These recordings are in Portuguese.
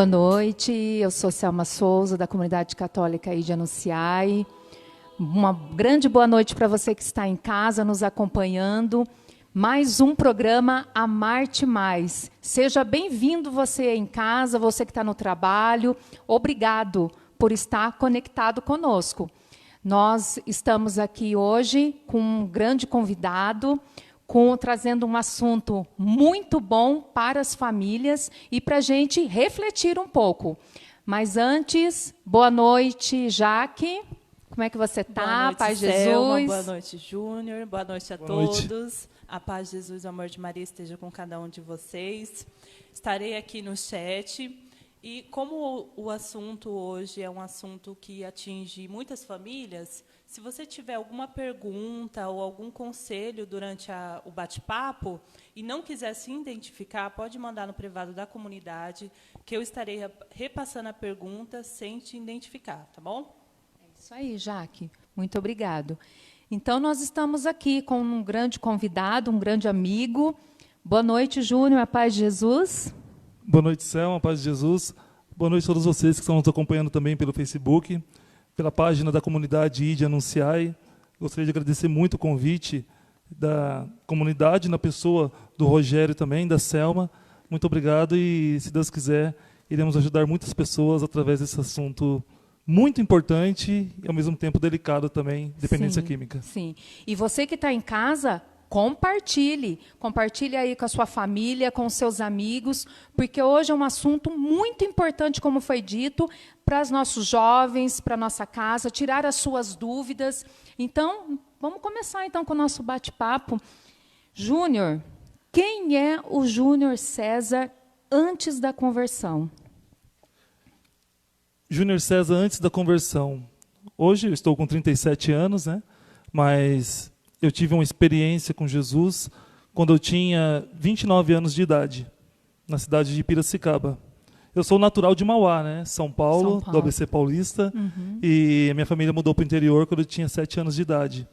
Boa noite, eu sou Selma Souza, da Comunidade Católica aí de Anunciai. Uma grande boa noite para você que está em casa nos acompanhando. Mais um programa Amarte Mais. Seja bem-vindo você em casa, você que está no trabalho. Obrigado por estar conectado conosco. Nós estamos aqui hoje com um grande convidado, trazendo um assunto muito bom para as famílias e para a gente refletir um pouco. Mas antes, boa noite, Jaque. Como é que você está? Paz de Jesus. Boa noite, Júnior. Boa noite a todos. A paz de Jesus e o amor de Maria esteja com cada um de vocês. Estarei aqui no chat. E como o assunto hoje é um assunto que atinge muitas famílias, se você tiver alguma pergunta ou algum conselho durante o bate-papo e não quiser se identificar, pode mandar no privado da comunidade, que eu estarei repassando a pergunta sem te identificar, tá bom? É isso aí, Jaque. Muito obrigado. Então, nós estamos aqui com um grande convidado, um grande amigo. Boa noite, Júnior, a paz de Jesus. Boa noite, Selma, a paz de Jesus. Boa noite a todos vocês que estão nos acompanhando também pelo Facebook, pela página da comunidade ID Anunciai. Gostaria de agradecer muito o convite da comunidade, na pessoa do Rogério também, da Selma. Muito obrigado e, se Deus quiser, iremos ajudar muitas pessoas através desse assunto muito importante e, ao mesmo tempo, delicado também, dependência química. Sim. E você que está em casa, compartilhe aí com a sua família, com os seus amigos, porque hoje é um assunto muito importante, como foi dito, para os nossos jovens, para a nossa casa, tirar as suas dúvidas. Então, vamos começar então com o nosso bate-papo. Júnior, quem é o Júnior César antes da conversão? Júnior César antes da conversão. Hoje eu estou com 37 anos, né? Mas eu tive uma experiência com Jesus quando eu tinha 29 anos de idade, na cidade de Piracicaba. Eu sou natural de Mauá, né? São Paulo, do ABC Paulista, e a minha família mudou para o interior quando eu tinha 7 anos de idade.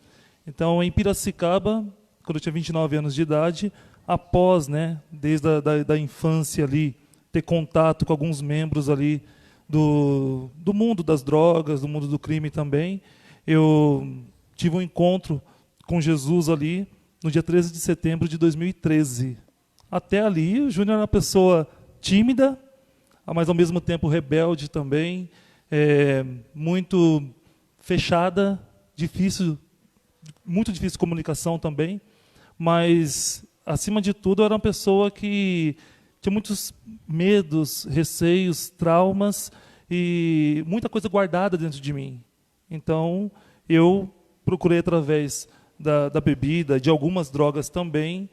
Então, em Piracicaba, quando eu tinha 29 anos de idade, após, né, desde a infância ali, ter contato com alguns membros ali do mundo das drogas, do mundo do crime também, eu tive um encontro com Jesus ali no dia 13 de setembro de 2013. Até ali, o Júnior era uma pessoa tímida, mas ao mesmo tempo rebelde também, muito fechada, muito difícil de comunicação também, mas, acima de tudo, era uma pessoa que tinha muitos medos, receios, traumas e muita coisa guardada dentro de mim. Então, eu procurei, através da bebida, de algumas drogas também,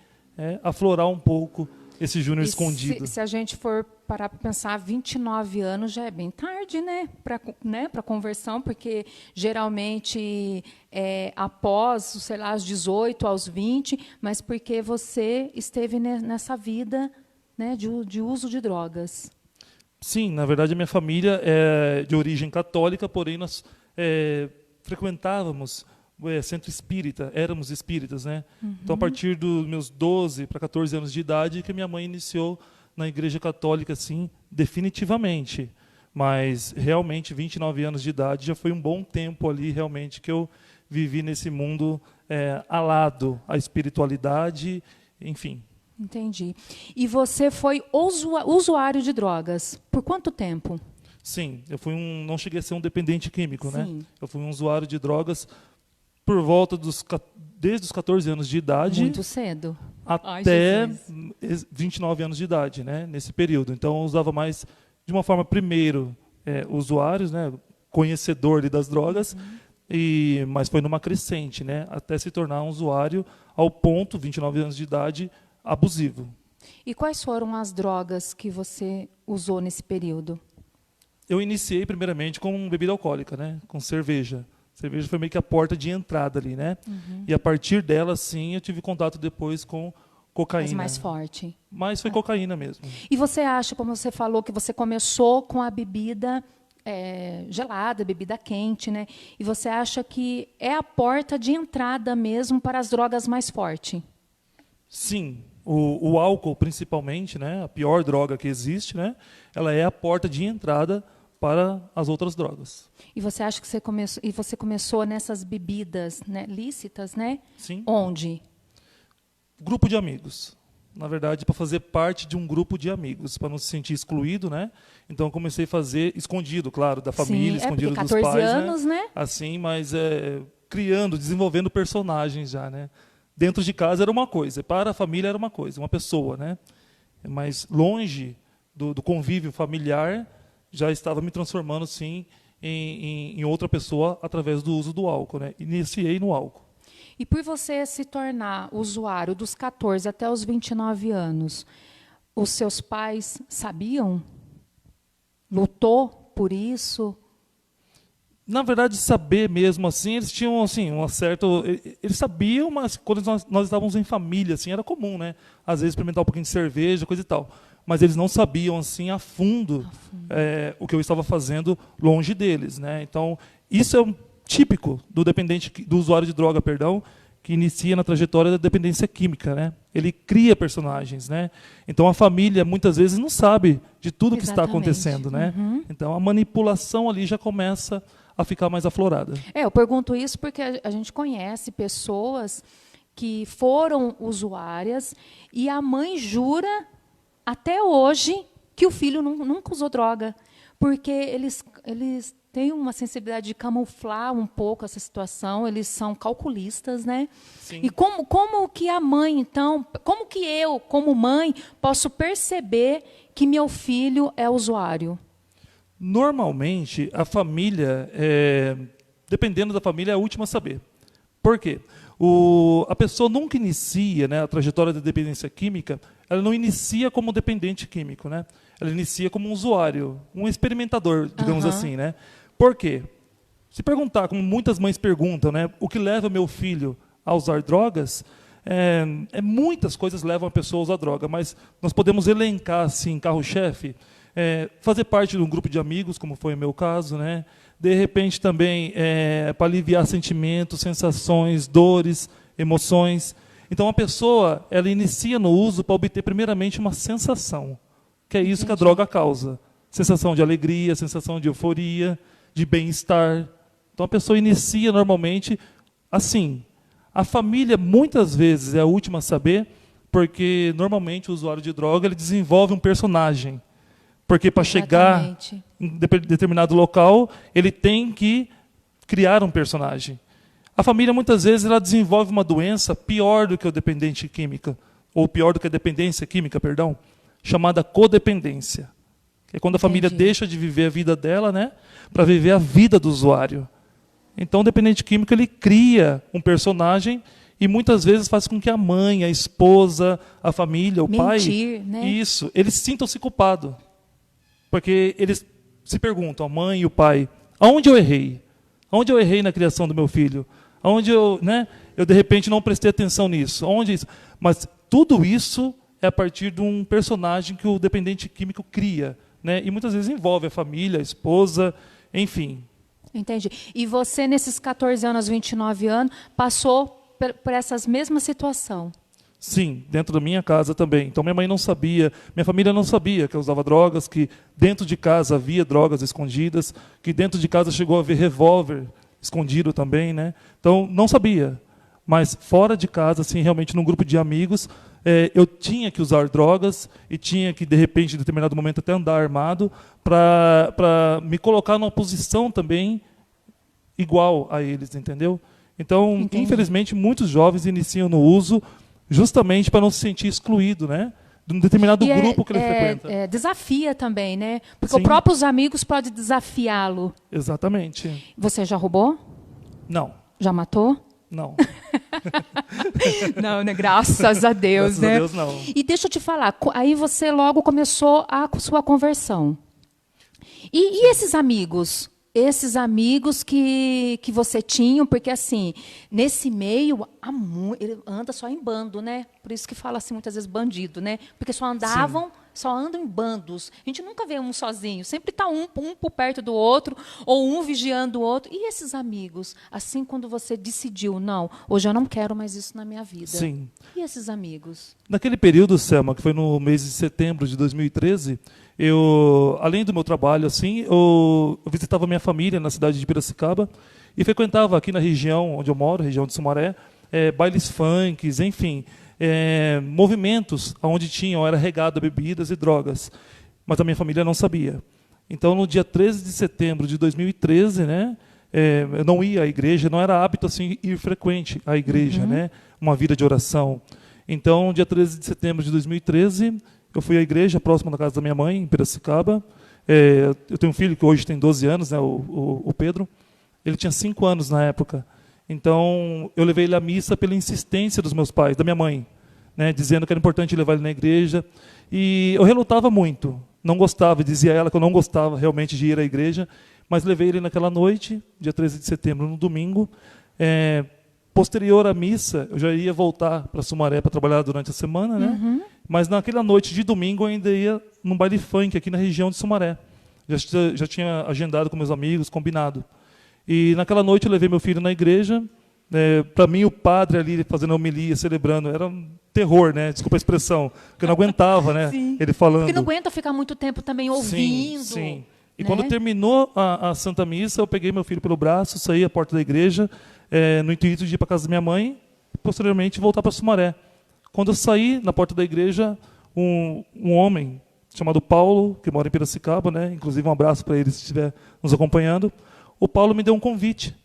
aflorar um pouco esse Júnior escondido. Se a gente for parar para pensar, 29 anos já é bem tarde, né, para conversão, porque geralmente após, sei lá, aos 18, aos 20, mas porque você esteve nessa vida, né, de uso de drogas. Sim, na verdade a minha família é de origem católica, porém nós frequentávamos centro espírita, éramos espíritas, né? Então, a partir dos meus 12 para 14 anos de idade, que minha mãe iniciou na Igreja Católica, assim, definitivamente. Mas, realmente, 29 anos de idade já foi um bom tempo ali, realmente, que eu vivi nesse mundo alado à espiritualidade, enfim. Entendi. E você foi usuário de drogas. Por quanto tempo? Sim, eu fui não cheguei a ser um dependente químico, Sim. né? Eu fui um usuário de drogas por volta desde os 14 anos de idade. Muito cedo. Até 29 anos de idade, né? Nesse período. Então, eu usava mais, de uma forma, primeiro, usuários, né? Conhecedor ali das drogas, mas foi numa crescente, né? Até se tornar um usuário ao ponto, 29 anos de idade, abusivo. E quais foram as drogas que você usou nesse período? Eu iniciei, primeiramente, com bebida alcoólica, né? Com cerveja. Cerveja foi meio que a porta de entrada ali, né? E a partir dela, sim, eu tive contato depois com cocaína. Mas mais forte. Mas foi cocaína mesmo. E você acha, como você falou, que você começou com a bebida gelada, bebida quente, né? E você acha que é a porta de entrada mesmo para as drogas mais fortes? Sim, o álcool, principalmente, né, a pior droga que existe, né, ela é a porta de entrada para as outras drogas. E você acha que você começou nessas bebidas, né, lícitas, né? Sim. Onde? Grupo de amigos. Na verdade, para fazer parte de um grupo de amigos, para não se sentir excluído, né? Então, eu comecei a fazer escondido, claro, da família, Sim, escondido dos 14 pais, anos, né? Assim, mas criando, desenvolvendo personagens já, né? Dentro de casa era uma coisa, para a família era uma coisa, uma pessoa, né? Mas longe do convívio familiar, já estava me transformando, sim, em outra pessoa através do uso do álcool, né? Iniciei no álcool. E por você se tornar usuário dos 14 até os 29 anos, os seus pais sabiam? Lutou por isso? Na verdade, saber mesmo assim, eles tinham assim, uma certa. Eles sabiam, mas quando nós estávamos em família, assim, era comum, né? Às vezes experimentar um pouquinho de cerveja, coisa e tal. Mas eles não sabiam assim a fundo o que eu estava fazendo longe deles, né? Então, isso é um típico do dependente, do usuário de droga, perdão, que inicia na trajetória da dependência química, né? Ele cria personagens, né? Então a família muitas vezes não sabe de tudo que está acontecendo, né? Então a manipulação ali já começa a ficar mais aflorada. Eu pergunto isso porque a gente conhece pessoas que foram usuárias e a mãe jura até hoje que o filho nunca usou droga, porque eles têm uma sensibilidade de camuflar um pouco essa situação, eles são calculistas, né? Sim. E como que a mãe, então, como que eu, como mãe, posso perceber que meu filho é usuário? Normalmente, a família, dependendo da família, é a última a saber. Por quê? A pessoa nunca inicia, né, a trajetória da dependência química, ela não inicia como dependente químico, né? Ela inicia como um usuário, um experimentador, digamos assim, né? Por quê? Se perguntar, como muitas mães perguntam, né, o que leva meu filho a usar drogas, muitas coisas levam a pessoa a usar droga, mas nós podemos elencar, assim, carro-chefe, fazer parte de um grupo de amigos, como foi o meu caso, né? De repente também para aliviar sentimentos, sensações, dores, emoções. Então a pessoa ela inicia no uso para obter primeiramente uma sensação, que é isso que a droga causa. Sensação de alegria, sensação de euforia, de bem-estar. Então a pessoa inicia normalmente assim. A família muitas vezes é a última a saber, porque normalmente o usuário de droga ele desenvolve um personagem. Porque para chegar em determinado local, ele tem que criar um personagem. A família, muitas vezes, ela desenvolve uma doença pior do que a dependência química, ou pior do que a dependência química, perdão, chamada codependência. Que é quando a família deixa de viver a vida dela, né, para viver a vida do usuário. Então, o dependente químico ele cria um personagem e muitas vezes faz com que a mãe, a esposa, a família, o pai, né? Isso, eles sintam-se culpados. Porque eles se perguntam, a mãe e o pai, aonde eu errei? Aonde eu errei na criação do meu filho? Aonde eu de repente não prestei atenção nisso? Aonde isso? Mas tudo isso é a partir de um personagem que o dependente químico cria, né? E muitas vezes envolve a família, a esposa, enfim. Entendi. E você, nesses 14 anos, 29 anos, passou por essas mesmas situações? Sim, dentro da minha casa também. Então minha mãe não sabia, minha família não sabia que eu usava drogas, que dentro de casa havia drogas escondidas, que dentro de casa chegou a haver revólver escondido também, né? Então não sabia. Mas fora de casa, assim, realmente num grupo de amigos, eu tinha que usar drogas e tinha que, de repente, em determinado momento, até andar armado para me colocar numa posição também igual a eles, entendeu? Então, infelizmente, muitos jovens iniciam no uso justamente para não se sentir excluído, né? De um determinado grupo que ele frequenta. Desafia também, né? Porque Sim. os próprios amigos podem desafiá-lo. Exatamente. Você já roubou? Não. Já matou? Não. Não, né? Graças a Deus, Graças né? a Deus, não. E deixa eu te falar, aí você logo começou a sua conversão. E esses amigos? Esses amigos que você tinha, porque assim, nesse meio, ele anda só em bando, né? Por isso que fala assim muitas vezes bandido, né? Porque só andavam só andam em bandos. A gente nunca vê um sozinho. Sempre está um por perto do outro, ou um vigiando o outro. E esses amigos? Assim, quando você decidiu, não, hoje eu não quero mais isso na minha vida. Sim. E esses amigos? Naquele período, Selma, que foi no mês de setembro de 2013, além do meu trabalho, assim, eu visitava minha família na cidade de Piracicaba e frequentava aqui na região onde eu moro, região de Sumaré, bailes funks, enfim, movimentos onde era regado a bebidas e drogas. Mas a minha família não sabia. Então, no dia 13 de setembro de 2013, né, eu não ia à igreja, não era hábito assim ir frequente à igreja, né, uma vida de oração. Então, dia 13 de setembro de 2013, eu fui à igreja próxima da casa da minha mãe, em Piracicaba. Eu tenho um filho que hoje tem 12 anos, né, o Pedro. Ele tinha 5 anos na época. Então, eu levei ele à missa pela insistência dos meus pais, da minha mãe, né, dizendo que era importante levar ele na igreja. E eu relutava muito, não gostava, dizia a ela que eu não gostava realmente de ir à igreja, mas levei ele naquela noite, dia 13 de setembro, no domingo. Posterior à missa, eu já ia voltar para Sumaré para trabalhar durante a semana, né? Mas naquela noite de domingo eu ainda ia num baile funk aqui na região de Sumaré. Já tinha agendado com meus amigos, combinado. E naquela noite eu levei meu filho na igreja. Para mim, o padre ali fazendo a homilia, celebrando, era um terror, né? Desculpa a expressão, porque eu não aguentava, né? Ele falando. Porque não aguenta ficar muito tempo também ouvindo. Sim. E né? quando terminou a Santa Missa, eu peguei meu filho pelo braço, saí à porta da igreja, no intuito de ir para a casa da minha mãe, e posteriormente voltar para Sumaré. Quando eu saí na porta da igreja, um homem chamado Paulo, que mora em Piracicaba, né? Inclusive um abraço para ele se estiver nos acompanhando. O Paulo me deu um convite.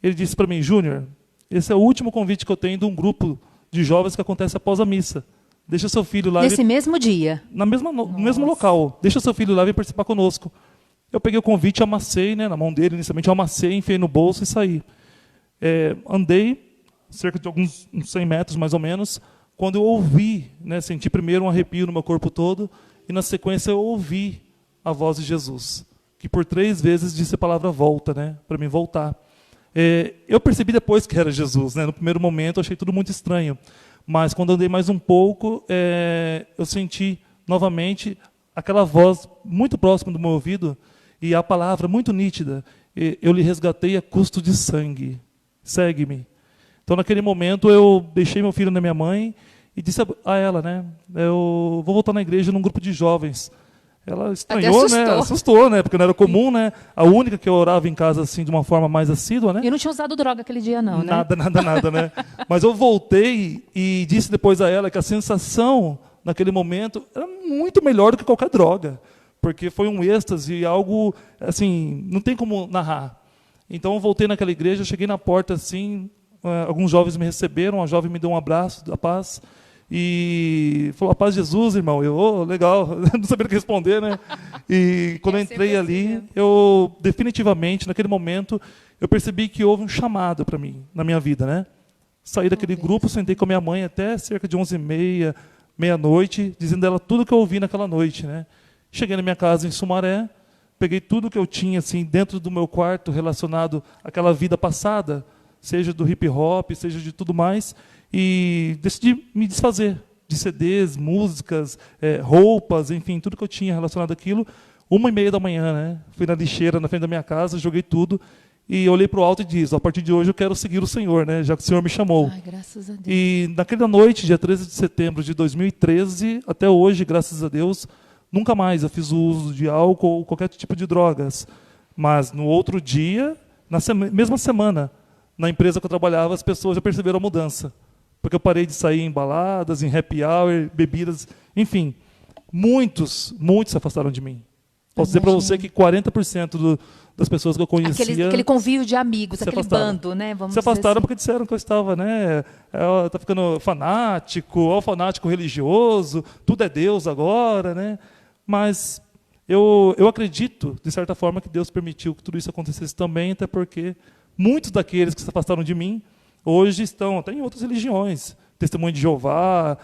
Ele disse para mim: Júnior, esse é o último convite que eu tenho de um grupo de jovens que acontece após a missa. Deixa seu filho lá. Nesse mesmo dia? No mesmo local. Deixa seu filho lá e vir participar conosco. Eu peguei o convite, amassei, né, na mão dele, inicialmente eu amassei, enfiei no bolso e saí. Andei cerca de uns 100 metros, mais ou menos, quando eu ouvi, né, senti primeiro um arrepio no meu corpo todo, e na sequência eu ouvi a voz de Jesus, que por 3 vezes disse a palavra volta, né, para mim voltar. Eu percebi depois que era Jesus, né, no primeiro momento eu achei tudo muito estranho, mas quando andei mais um pouco, eu senti novamente aquela voz muito próxima do meu ouvido, e a palavra muito nítida: eu lhe resgatei a custo de sangue, segue-me. Então, naquele momento, eu deixei meu filho na minha mãe e disse a ela, né, eu vou voltar na igreja num grupo de jovens. Ela estranhou, né, assustou, né, porque não era comum, né, a única que eu orava em casa assim de uma forma mais assídua, né. Eu não tinha usado droga aquele dia, não, né? Nada, né. Mas eu voltei e disse depois a ela que a sensação naquele momento era muito melhor do que qualquer droga, porque foi um êxtase, algo assim, não tem como narrar. Então eu voltei naquela igreja, cheguei na porta assim, alguns jovens me receberam, uma jovem me deu um abraço da paz e falou: a paz de Jesus, irmão. Eu, legal, não sabia o que responder, né? E quando eu entrei ali, eu definitivamente, naquele momento, eu percebi que houve um chamado para mim, na minha vida, né? Saí daquele grupo, sentei com a minha mãe até cerca de 11h30, meia-noite, dizendo a ela tudo que eu ouvi naquela noite, né? Cheguei na minha casa em Sumaré, peguei tudo que eu tinha assim dentro do meu quarto relacionado àquela vida passada, seja do hip hop, seja de tudo mais, e decidi me desfazer de CDs, músicas, roupas, enfim, tudo que eu tinha relacionado àquilo. 1h30 da manhã, né? Fui na lixeira na frente da minha casa, joguei tudo e olhei para o alto e disse: a partir de hoje eu quero seguir o Senhor, né? Já que o Senhor me chamou. Ai, graças a Deus. E naquela noite, dia 13 de setembro de 2013, até hoje, graças a Deus, nunca mais eu fiz o uso de álcool ou qualquer tipo de drogas. Mas no outro dia, na mesma semana, na empresa que eu trabalhava, as pessoas já perceberam a mudança. Porque eu parei de sair em baladas, em happy hour, bebidas, enfim. Muitos se afastaram de mim. Posso dizer para você que 40% das pessoas que eu conhecia... Aquele convívio de amigos, aquele afastaram. bando, né? Se afastaram porque disseram que eu estava, né? Tá ficando fanático, fanático religioso, tudo é Deus agora, né? Mas eu acredito, de certa forma, que Deus permitiu que tudo isso acontecesse também, até porque muitos daqueles que se afastaram de mim hoje estão até em outras religiões. Testemunho de Jeová,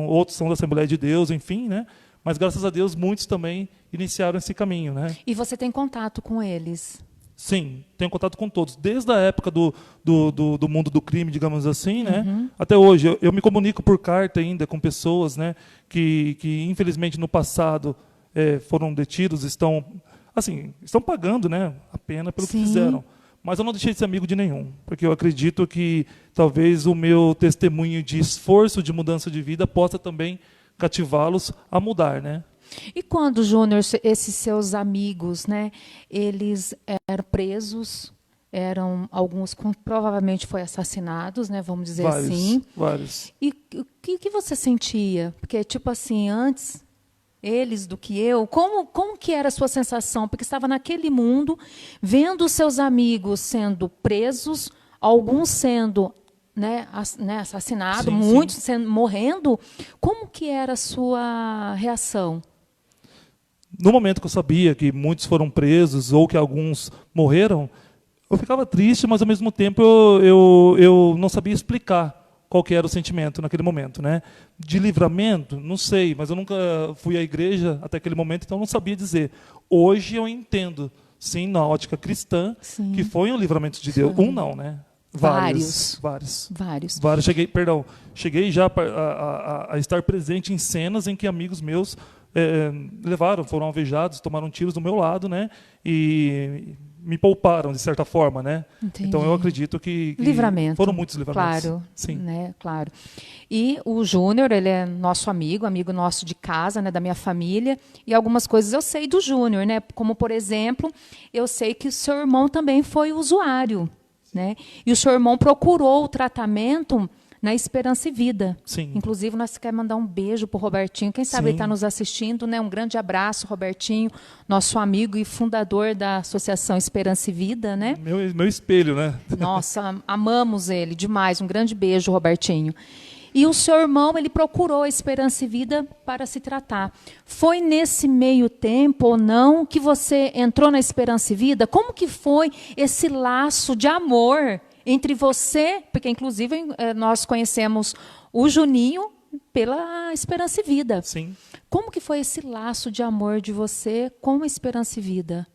outros são da Assembleia de Deus, enfim, né? Mas, graças a Deus, muitos também iniciaram esse caminho, né? E você tem contato com eles? Sim, tenho contato com todos. Desde a época do mundo do crime, digamos assim, né? Até hoje. Eu me comunico por carta ainda com pessoas, né, que infelizmente, no passado foram detidos, estão pagando, né, a pena pelo que fizeram. Mas eu não deixei de ser amigo de nenhum, porque eu acredito que talvez o meu testemunho de esforço de mudança de vida possa também cativá-los a mudar, né? E quando, Júnior, esses seus amigos, né, eles eram presos, alguns provavelmente foram assassinados, né, vamos dizer assim. Vários. E o que você sentia? Porque, tipo assim, antes eles do que eu, como que era a sua sensação? Porque estava naquele mundo, vendo os seus amigos sendo presos, alguns sendo assassinados, muitos morrendo. Como que era a sua reação? No momento que eu sabia que muitos foram presos ou que alguns morreram, eu ficava triste, mas ao mesmo tempo eu não sabia explicar qual que era o sentimento naquele momento, né? De livramento, não sei, mas eu nunca fui à igreja até aquele momento, então eu não sabia dizer. Hoje eu entendo, sim, na ótica cristã, que foi um livramento de Deus. Um não, né? Vários. Cheguei já a estar presente em cenas em que amigos meus foram alvejados, tomaram tiros do meu lado, né? E me pouparam, de certa forma, né? Entendi. Então eu acredito que foram muitos livramentos. Claro, sim. Né? Claro. E o Júnior, ele é nosso amigo nosso de casa, né? Da minha família. E algumas coisas eu sei do Júnior, né? Como, por exemplo, eu sei que o seu irmão também foi usuário, né? E o seu irmão procurou o tratamento na Esperança e Vida. Sim. Inclusive, nós queremos mandar um beijo para o Robertinho. Quem sabe ele está nos assistindo, né? Um grande abraço, Robertinho, nosso amigo e fundador da Associação Esperança e Vida, né? Meu espelho, né? Nossa, amamos ele demais. Um grande beijo, Robertinho. E o seu irmão, ele procurou a Esperança e Vida para se tratar. Foi nesse meio tempo ou não que você entrou na Esperança e Vida? Como que foi esse laço de amor entre você, porque inclusive nós conhecemos o Juninho pela Esperança e Vida. Sim. Como que foi esse laço de amor de você com a Esperança e Vida?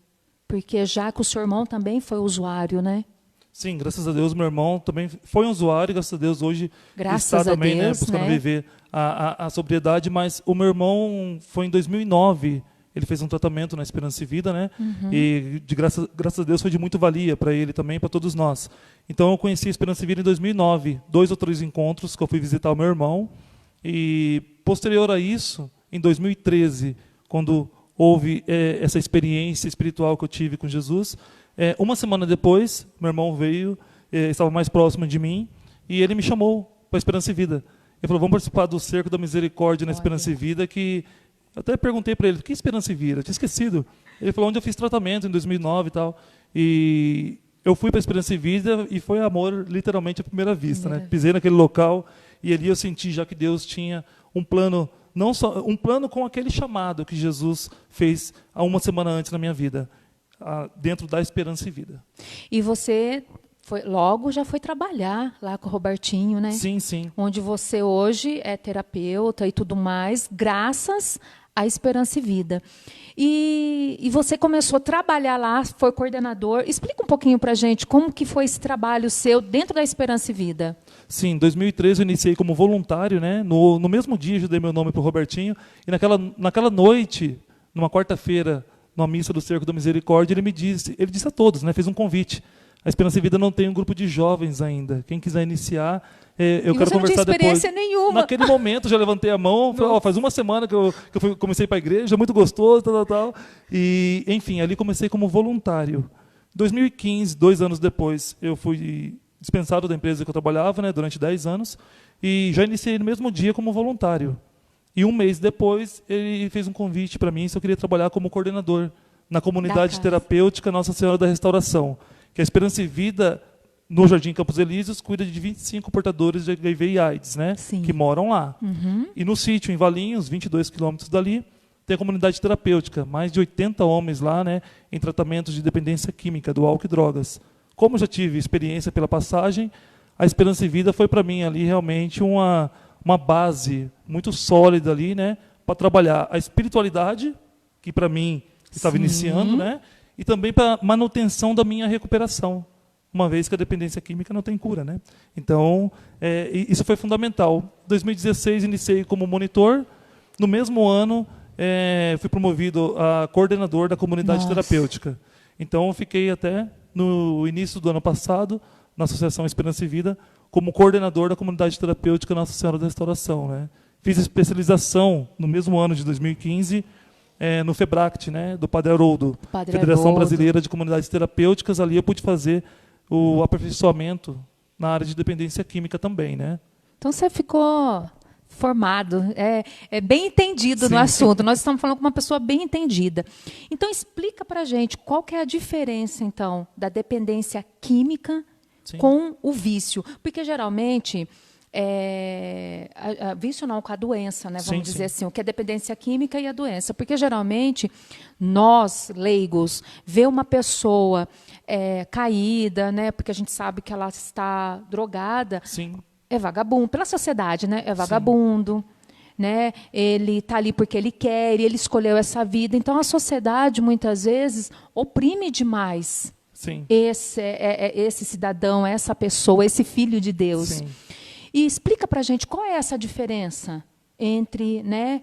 Porque já que o seu irmão também foi usuário, né? Sim, graças a Deus, meu irmão também foi um usuário, graças a Deus hoje está também, Deus, buscando viver a sobriedade, mas o meu irmão foi em 2009, ele fez um tratamento na Esperança e Vida, né? E graças a Deus foi de muito valia para ele também, para todos nós. Então eu conheci a Esperança e Vida em 2009, 2 ou 3 encontros que eu fui visitar o meu irmão, e posterior a isso, em 2013, quando houve essa experiência espiritual que eu tive com Jesus, uma semana depois, meu irmão veio, estava mais próximo de mim, e ele me chamou para a Esperança e Vida. Ele falou, vamos participar do Cerco da Misericórdia na Esperança e Vida, que eu até perguntei para ele, que Esperança e Vida? Eu tinha esquecido. Ele falou, onde eu fiz tratamento em 2009 e tal. E eu fui para a Esperança e Vida e foi amor literalmente à primeira vista, né? Pisei naquele local e ali eu senti já que Deus tinha um plano, não só um plano com aquele chamado que Jesus fez há uma semana antes na minha vida, dentro da Esperança e Vida. E você já foi trabalhar lá com o Robertinho, né? Sim, sim. Onde você hoje é terapeuta e tudo mais, graças à Esperança e Vida. E você começou a trabalhar lá, foi coordenador. Explica um pouquinho para a gente como que foi esse trabalho seu dentro da Esperança e Vida. Sim, em 2013 eu iniciei como voluntário, né? No mesmo dia eu dei meu nome para o Robertinho, e naquela noite, numa quarta-feira, numa missa do Cerco da Misericórdia, ele disse a todos, né? Fez um convite. A Esperança e Vida não tem um grupo de jovens ainda. Quem quiser iniciar, eu quero conversar depois. Você não tinha experiência nenhuma. Naquele momento, já levantei a mão, falei, faz uma semana que eu comecei para a igreja, muito gostoso, tal. E, enfim, ali comecei como voluntário. Em 2015, 2 anos depois, eu fui dispensado da empresa que eu trabalhava, né, durante 10 anos, e já iniciei no mesmo dia como voluntário. E 1 mês depois, ele fez um convite para mim se eu queria trabalhar como coordenador na comunidade terapêutica Nossa Senhora da Restauração, que a Esperança e Vida, no Jardim Campos Elíseos, cuida de 25 portadores de HIV e AIDS, né? Que moram lá. E no sítio, em Valinhos, 22 quilômetros dali, tem a comunidade terapêutica, mais de 80 homens lá, né, em tratamentos de dependência química, do álcool e drogas. Como eu já tive experiência pela passagem, a Esperança e Vida foi para mim ali realmente uma base muito sólida ali, né, para trabalhar a espiritualidade, que para mim estava iniciando, né, e também para manutenção da minha recuperação, uma vez que a dependência química não tem cura, né? Então, isso foi fundamental. Em 2016, iniciei como monitor. No mesmo ano, fui promovido a coordenador da comunidade terapêutica. Então, fiquei até no início do ano passado, na Associação Esperança e Vida, como coordenador da comunidade terapêutica Nossa Senhora da Restauração, né? Fiz especialização no mesmo ano de 2015, no FEBRACT, né, do Padre Haroldo, Federação Brasileira de Comunidades Terapêuticas. Ali eu pude fazer o aperfeiçoamento na área de dependência química também, né? Então você ficou formado, bem entendido no assunto. Nós estamos falando com uma pessoa bem entendida. Então explica para a gente qual que é a diferença, então, da dependência química com o vício. Porque geralmente vício não, com a doença, né? Vamos dizer assim, o que é dependência química e a doença. Porque geralmente nós, leigos, vê uma pessoa caída, né? Porque a gente sabe que ela está drogada. Sim. É vagabundo, pela sociedade, né? É vagabundo, né? Ele está ali porque ele quer, ele escolheu essa vida. Então a sociedade muitas vezes oprime demais esse cidadão, essa pessoa, esse filho de Deus. Sim. E explica para a gente qual é essa diferença entre, né,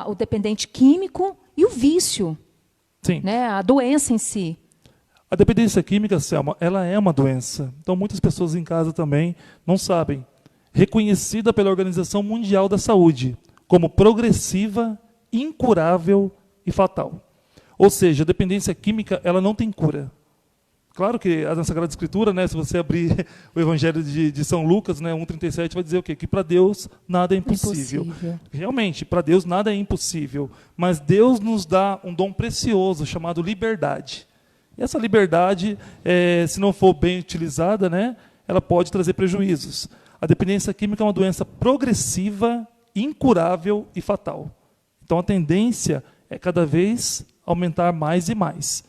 o dependente químico e o vício, né? A doença em si. A dependência química, Selma, ela é uma doença. Então, muitas pessoas em casa também não sabem. Reconhecida pela Organização Mundial da Saúde como progressiva, incurável e fatal. Ou seja, a dependência química, ela não tem cura. Claro que na Sagrada Escritura, né, se você abrir o Evangelho de São Lucas, né, 1,37, vai dizer o quê? Que para Deus nada é impossível. Realmente, para Deus nada é impossível. Mas Deus nos dá um dom precioso chamado liberdade. E essa liberdade, se não for bem utilizada, né, ela pode trazer prejuízos. A dependência química é uma doença progressiva, incurável e fatal. Então a tendência é cada vez aumentar mais e mais.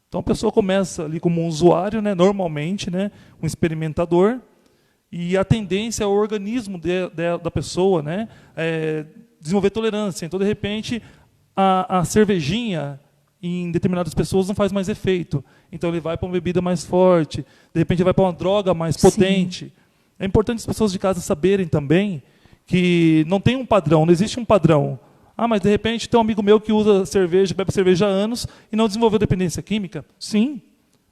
Então a pessoa começa ali como um usuário, né, normalmente, né, um experimentador, e a tendência é o organismo da pessoa, né, desenvolver tolerância. Então, de repente, a cervejinha em determinadas pessoas não faz mais efeito. Então ele vai para uma bebida mais forte, de repente vai para uma droga mais potente. É importante as pessoas de casa saberem também que não tem um padrão, não existe um padrão. Mas de repente tem um amigo meu que usa cerveja, bebe cerveja há anos e não desenvolveu dependência química. Sim,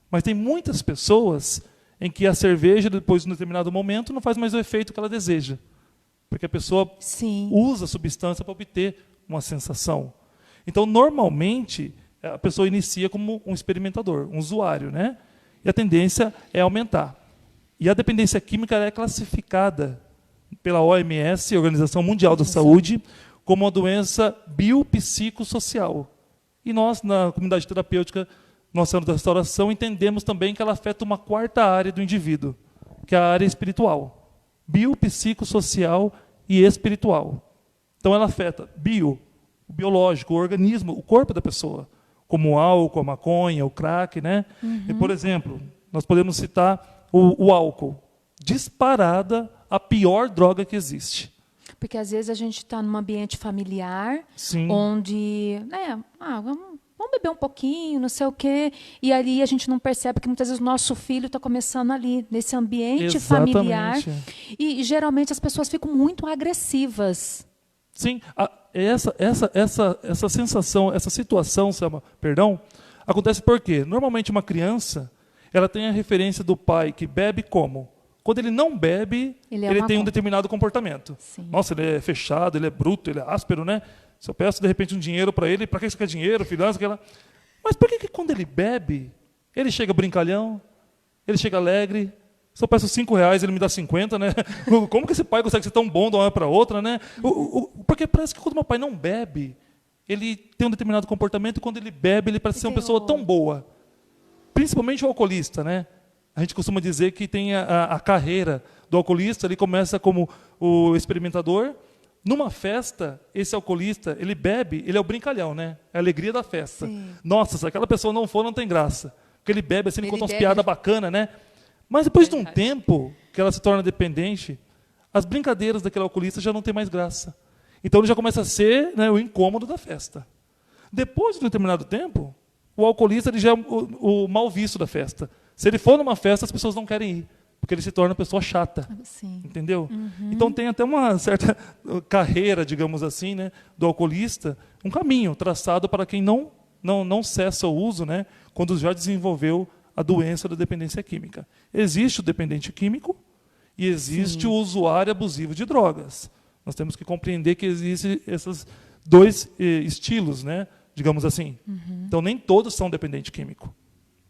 mas tem muitas pessoas em que a cerveja, depois de um determinado momento, não faz mais o efeito que ela deseja. Porque a pessoa usa a substância para obter uma sensação. Então, normalmente, a pessoa inicia como um experimentador, um usuário, né? E a tendência é aumentar. E a dependência química é classificada pela OMS, Organização Mundial da Saúde, como uma doença biopsicossocial. E nós, na comunidade terapêutica Nossa Senhora da Restauração, entendemos também que ela afeta uma quarta área do indivíduo, que é a área espiritual. Biopsicossocial e espiritual. Então ela afeta o biológico, o organismo, o corpo da pessoa, como o álcool, a maconha, o crack, né? E, por exemplo, nós podemos citar o álcool. Disparada a pior droga que existe. Porque às vezes a gente está num ambiente familiar, onde, vamos beber um pouquinho, não sei o quê, e ali a gente não percebe que muitas vezes o nosso filho está começando ali, nesse ambiente familiar, e geralmente as pessoas ficam muito agressivas. Sim, essa sensação, essa situação, Selma, acontece porque normalmente uma criança, ela tem a referência do pai que bebe como? Quando ele não bebe, ele tem um determinado comportamento. Nossa, ele é fechado, ele é bruto, ele é áspero, né? Se eu peço, de repente, um dinheiro para ele, para que você quer dinheiro, filho? Mas por que quando ele bebe, ele chega brincalhão, ele chega alegre? Se eu peço R$5, ele me dá 50, né? Como que esse pai consegue ser tão bom de uma hora para outra, né? Porque parece que quando meu pai não bebe, ele tem um determinado comportamento, e quando ele bebe, ele parece ser uma pessoa tão boa. Principalmente o alcoolista, né? A gente costuma dizer que tem a carreira do alcoolista, ele começa como o experimentador. Numa festa, esse alcoolista, ele bebe, ele é o brincalhão, né? É a alegria da festa. Nossa, se aquela pessoa não for, não tem graça. Porque ele bebe, assim, ele conta umas piadas bacanas, né? Mas depois de um tempo que ela se torna dependente, as brincadeiras daquele alcoolista já não tem mais graça. Então ele já começa a ser, né, o incômodo da festa. Depois de um determinado tempo, O alcoolista ele já é o mal visto da festa. Se ele for numa festa, as pessoas não querem ir, porque ele se torna uma pessoa chata. Sim. Entendeu? Então tem até uma certa carreira, digamos assim, né, do alcoolista, um caminho traçado para quem não cessa o uso, né, quando já desenvolveu a doença da dependência química. Existe o dependente químico e existe o usuário abusivo de drogas. Nós temos que compreender que existem esses dois estilos, né, digamos assim. Então, nem todos são dependente químico.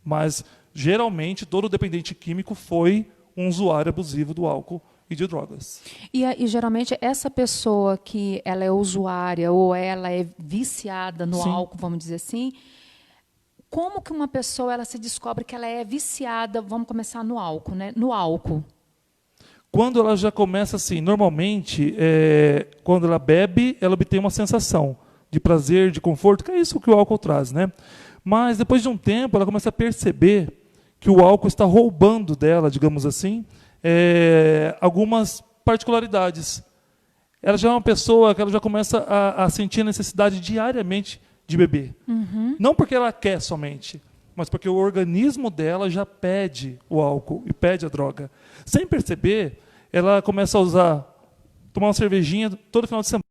Mas, geralmente, todo dependente químico foi um usuário abusivo do álcool e de drogas. E geralmente, essa pessoa que ela é usuária ou ela é viciada no álcool, vamos dizer assim, como que uma pessoa ela se descobre que ela é viciada, vamos começar no álcool, né? No álcool. Quando ela já começa assim, normalmente, quando ela bebe, ela obtém uma sensação de prazer, de conforto, que é isso que o álcool traz, né? Mas depois de um tempo, ela começa a perceber que o álcool está roubando dela, digamos assim, algumas particularidades. Ela já é uma pessoa que ela já começa a sentir a necessidade diariamente de beber. Não porque ela quer somente, mas porque o organismo dela já pede o álcool e pede a droga. Sem perceber, ela começa a tomar uma cervejinha todo final de semana.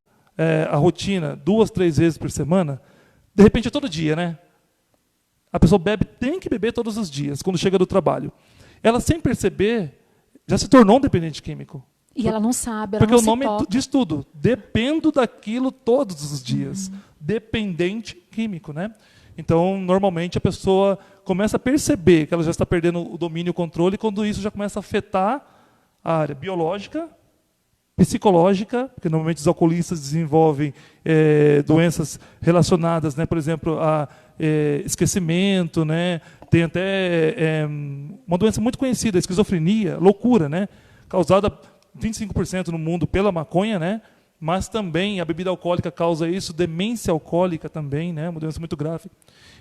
A rotina, 2, 3 vezes por semana, de repente é todo dia, né? A pessoa bebe, tem que beber todos os dias, quando chega do trabalho. Ela, sem perceber, já se tornou um dependente químico. E ela não sabe, ela porque não o nome se toca. diz tudo. Dependo daquilo todos os dias. Dependente químico, né? Então, normalmente, a pessoa começa a perceber que ela já está perdendo o domínio e o controle, quando isso já começa a afetar a área biológica, psicológica, porque normalmente os alcoolistas desenvolvem doenças relacionadas, né, por exemplo, a esquecimento, né? Tem até uma doença muito conhecida, a esquizofrenia, loucura, né? Causada 25% no mundo pela maconha, né? Mas também a bebida alcoólica causa isso, demência alcoólica também, né? Uma doença muito grave.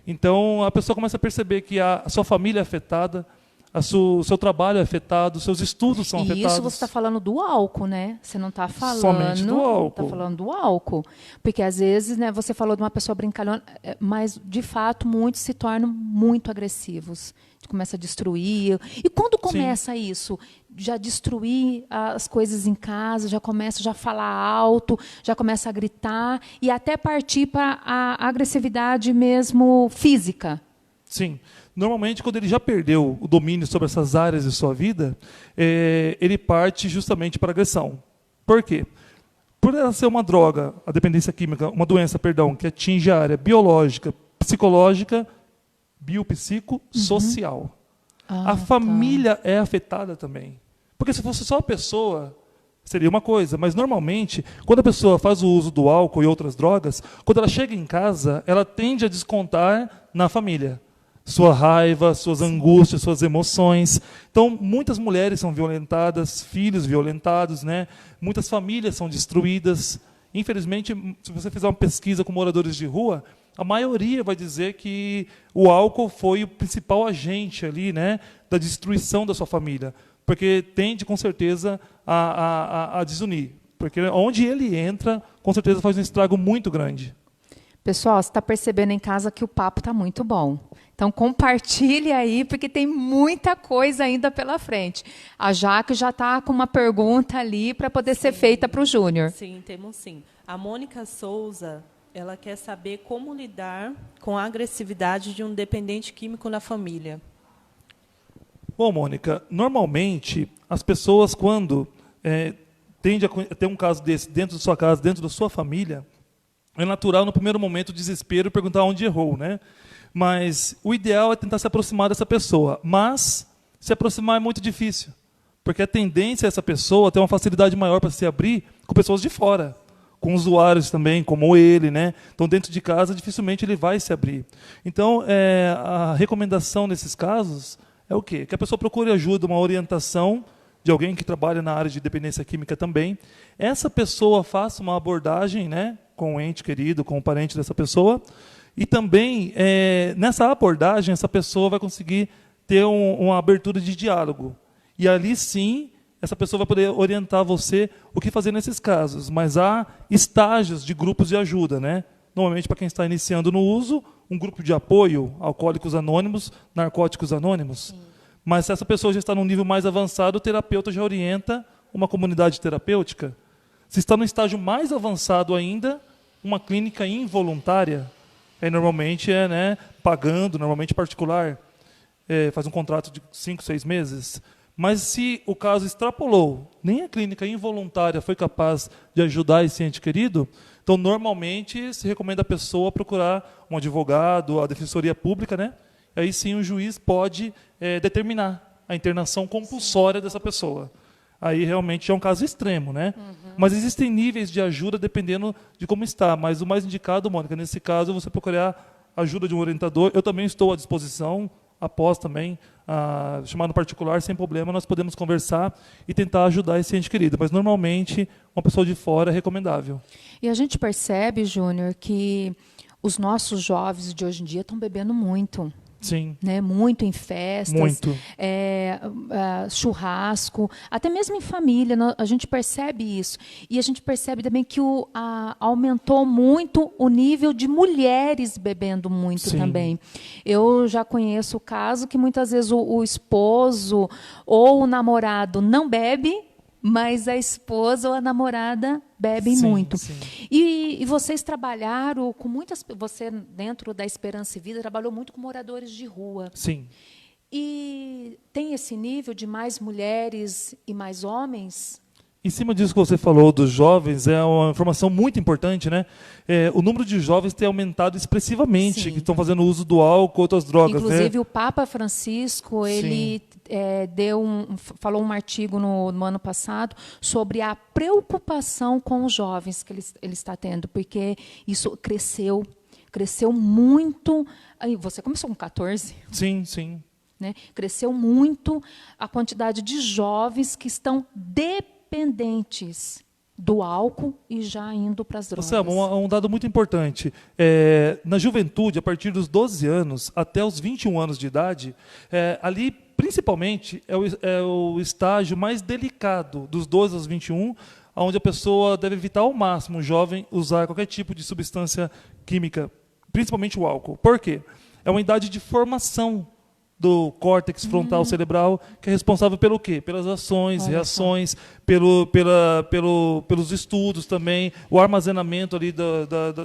Então, a pessoa começa a perceber que a sua família é afetada, o seu trabalho é afetado, os seus estudos são afetados. E isso você está falando do álcool, né? Você não está falando... Somente do álcool. Está falando do álcool. Porque, às vezes, né, você falou de uma pessoa brincalhona, mas, de fato, muitos se tornam muito agressivos. Começa a destruir. E quando começa isso? Já destruir as coisas em casa, já começa a falar alto, já começa a gritar, e até partir para a agressividade mesmo física. Sim. Normalmente, quando ele já perdeu o domínio sobre essas áreas de sua vida, ele parte justamente para a agressão. Por quê? Por ela ser uma droga, a dependência química, uma doença, perdão, que atinge a área biológica, psicológica, biopsicossocial. A família é afetada também. Porque se fosse só a pessoa, seria uma coisa. Mas, normalmente, quando a pessoa faz o uso do álcool e outras drogas, quando ela chega em casa, ela tende a descontar na família. Sua raiva, suas angústias, suas emoções. Então, muitas mulheres são violentadas, filhos violentados, né? Muitas famílias são destruídas. Infelizmente, se você fizer uma pesquisa com moradores de rua, a maioria vai dizer que o álcool foi o principal agente ali, né, da destruição da sua família. Porque tende, com certeza, a desunir. Porque onde ele entra, com certeza faz um estrago muito grande. Pessoal, você está percebendo em casa que o papo está muito bom. Então, compartilhe aí, porque tem muita coisa ainda pela frente. A Jaque já está com uma pergunta ali para poder ser feita para o Júnior. Sim, temos sim. A Mônica Souza, ela quer saber como lidar com a agressividade de um dependente químico na família. Bom, Mônica, normalmente, as pessoas, quando tendem a ter um caso desse dentro da sua casa, dentro da sua família, é natural, no primeiro momento, o desespero, perguntar onde errou, né? Mas o ideal é tentar se aproximar dessa pessoa. Mas se aproximar é muito difícil, porque a tendência é essa pessoa ter uma facilidade maior para se abrir com pessoas de fora, com usuários também, como ele, né? Então, dentro de casa, dificilmente ele vai se abrir. Então, a recomendação nesses casos é o quê? Que a pessoa procure ajuda, uma orientação de alguém que trabalha na área de dependência química também. Essa pessoa faça uma abordagem, né, com o ente querido, com o parente dessa pessoa. E também, nessa abordagem, essa pessoa vai conseguir ter uma abertura de diálogo. E ali, sim, essa pessoa vai poder orientar você o que fazer nesses casos. Mas há estágios de grupos de ajuda, né? Normalmente, para quem está iniciando no uso, um grupo de apoio, Alcoólicos Anônimos, Narcóticos Anônimos. Sim. Mas se essa pessoa já está num nível mais avançado, o terapeuta já orienta uma comunidade terapêutica. Se está no estágio mais avançado ainda, uma clínica involuntária, aí normalmente pagando, normalmente particular, faz um contrato de 5, 6 meses. Mas se o caso extrapolou, nem a clínica involuntária foi capaz de ajudar esse ente querido, então normalmente se recomenda a pessoa procurar um advogado, a defensoria pública, né? Aí sim o juiz pode determinar a internação compulsória dessa pessoa. Aí realmente é um caso extremo, né? Uhum. Mas existem níveis de ajuda dependendo de como está. Mas o mais indicado, Mônica, nesse caso, é você procurar a ajuda de um orientador. Eu também estou à disposição, após também, chamar no particular, sem problema, nós podemos conversar e tentar ajudar esse ente querido. Mas, normalmente, uma pessoa de fora é recomendável. E a gente percebe, Júnior, que os nossos jovens de hoje em dia estão bebendo muito. Sim. Né? Muito em festas, muito. Churrasco, até mesmo em família, a gente percebe isso. E a gente percebe também que aumentou muito o nível de mulheres bebendo muito. Sim. Também. Eu já conheço o caso que muitas vezes o esposo ou o namorado não bebe, mas a esposa ou a namorada bebem muito. Sim. E vocês trabalharam com muitas... Você, dentro da Esperança e Vida, trabalhou muito com moradores de rua. Sim. E tem esse nível de mais mulheres e mais homens? Em cima disso que você falou dos jovens, é uma informação muito importante, né? O número de jovens tem aumentado expressivamente, Sim. que estão fazendo uso do álcool, outras drogas. Inclusive, o Papa Francisco, ele falou um artigo no ano passado sobre a preocupação com os jovens que ele está tendo, porque isso cresceu muito. Aí, você começou com 14? Sim, sim. Né? Cresceu muito a quantidade de jovens que estão dependentes do álcool e já indo para as drogas. Sabe, um dado muito importante. Na juventude, a partir dos 12 anos até os 21 anos de idade, ali, principalmente, é o estágio mais delicado, dos 12 aos 21, onde a pessoa deve evitar ao máximo, o jovem, usar qualquer tipo de substância química, principalmente o álcool. Por quê? É uma idade de formação do córtex frontal cerebral, que é responsável pelo quê? Pelas ações, reações, pelos estudos também, o armazenamento ali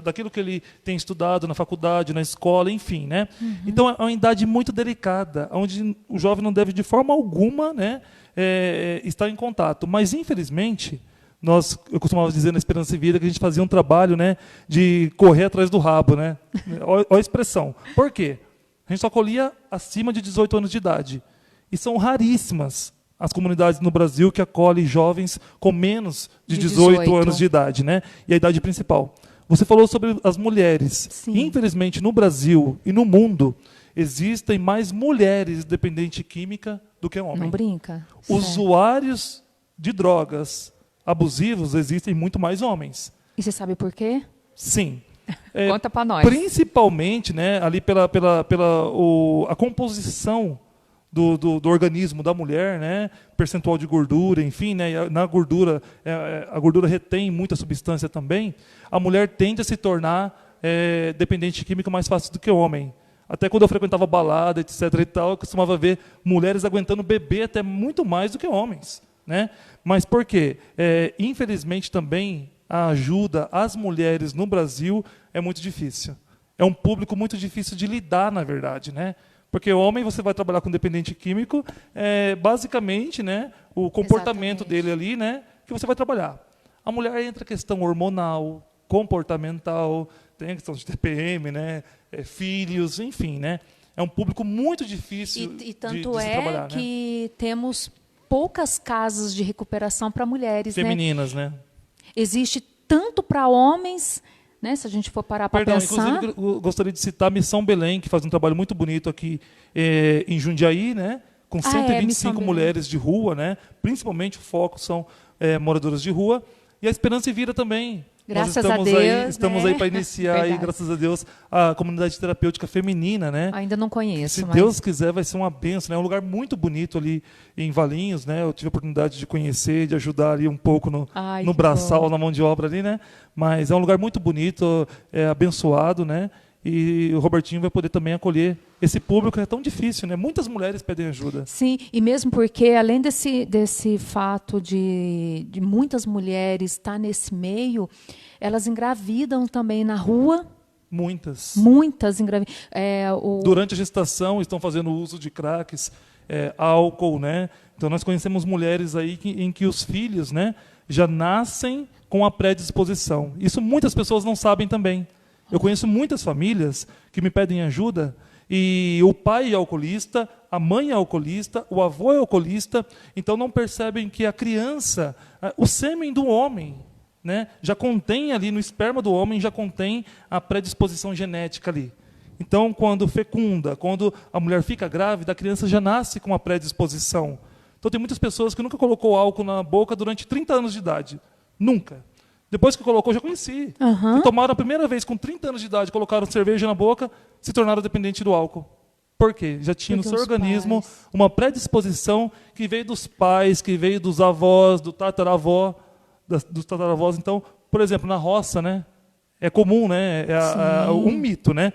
daquilo que ele tem estudado na faculdade, na escola, enfim. Né? Então, é uma idade muito delicada, onde o jovem não deve, de forma alguma, né, estar em contato. Mas, infelizmente, eu costumava dizer na Esperança e Vida que a gente fazia um trabalho, né, de correr atrás do rabo. Né? Olha a expressão. Por quê? A gente só acolhia acima de 18 anos de idade. E são raríssimas as comunidades no Brasil que acolhem jovens com menos de 18 anos de idade. Né? E a idade principal. Você falou sobre as mulheres. Sim. Infelizmente, no Brasil e no mundo, existem mais mulheres dependentes de química do que homens. Não brinca. Usuários de drogas abusivos existem muito mais homens. E você sabe por quê? Sim. Conta para nós. Principalmente, né, ali pela a composição do organismo da mulher, né, percentual de gordura, enfim, né, na gordura, a gordura retém muita substância também. A mulher tende a se tornar dependente de química mais fácil do que o homem. Até quando eu frequentava balada, etc. e tal, eu costumava ver mulheres aguentando beber até muito mais do que homens. Né? Mas por quê? Infelizmente também a ajuda às mulheres no Brasil é muito difícil. É um público muito difícil de lidar, na verdade. Né? Porque o homem, você vai trabalhar com dependente químico, basicamente, né, o comportamento dele ali, né, que você vai trabalhar. A mulher entra a questão hormonal, comportamental, tem a questão de TPM, né, filhos, enfim. Né? É um público muito difícil e tanto de se trabalhar. Que temos poucas casas de recuperação para mulheres. Femininas, né? Existe tanto para homens, né, se a gente for parar para pensar. Inclusive, eu gostaria de citar a Missão Belém, que faz um trabalho muito bonito aqui em Jundiaí, né, com 125 mulheres de rua, né, principalmente o foco são moradoras de rua, e a Esperança e Vida também. Graças a Deus. Estamos aí para iniciar, aí, graças a Deus, a comunidade terapêutica feminina. Né? Ainda não conheço. Se Deus quiser, vai ser uma bênção. Né? É um lugar muito bonito ali em Valinhos. Né? Eu tive a oportunidade de conhecer, de ajudar ali um pouco no braçal, na mão de obra ali. Né? Mas é um lugar muito bonito, abençoado. Né? E o Robertinho vai poder também acolher esse público que é tão difícil, né? Muitas mulheres pedem ajuda. Sim, e mesmo porque, além desse fato de muitas mulheres estar nesse meio, elas engravidam também na rua. Muitas. Muitas engravidam. Durante a gestação estão fazendo uso de cracks, álcool, né? Então nós conhecemos mulheres aí em que os filhos, né, já nascem com a predisposição. Isso muitas pessoas não sabem também. Eu conheço muitas famílias que me pedem ajuda e o pai é alcoolista, a mãe é alcoolista, o avô é alcoolista, então não percebem que a criança, o sêmen do homem, né, já contém ali no esperma do homem, já contém a predisposição genética ali. Então, quando fecunda, quando a mulher fica grávida, a criança já nasce com a predisposição. Então, tem muitas pessoas que nunca colocou álcool na boca durante 30 anos de idade. Nunca. Depois que colocou, já conheci. Uhum. Que tomaram a primeira vez com 30 anos de idade, colocaram cerveja na boca, se tornaram dependentes do álcool. Por quê? Já tinha no seu organismo uma predisposição que veio dos pais, que veio dos avós, do tataravó, dos tataravós. Então, por exemplo, na roça, né, é comum, né, um mito, né?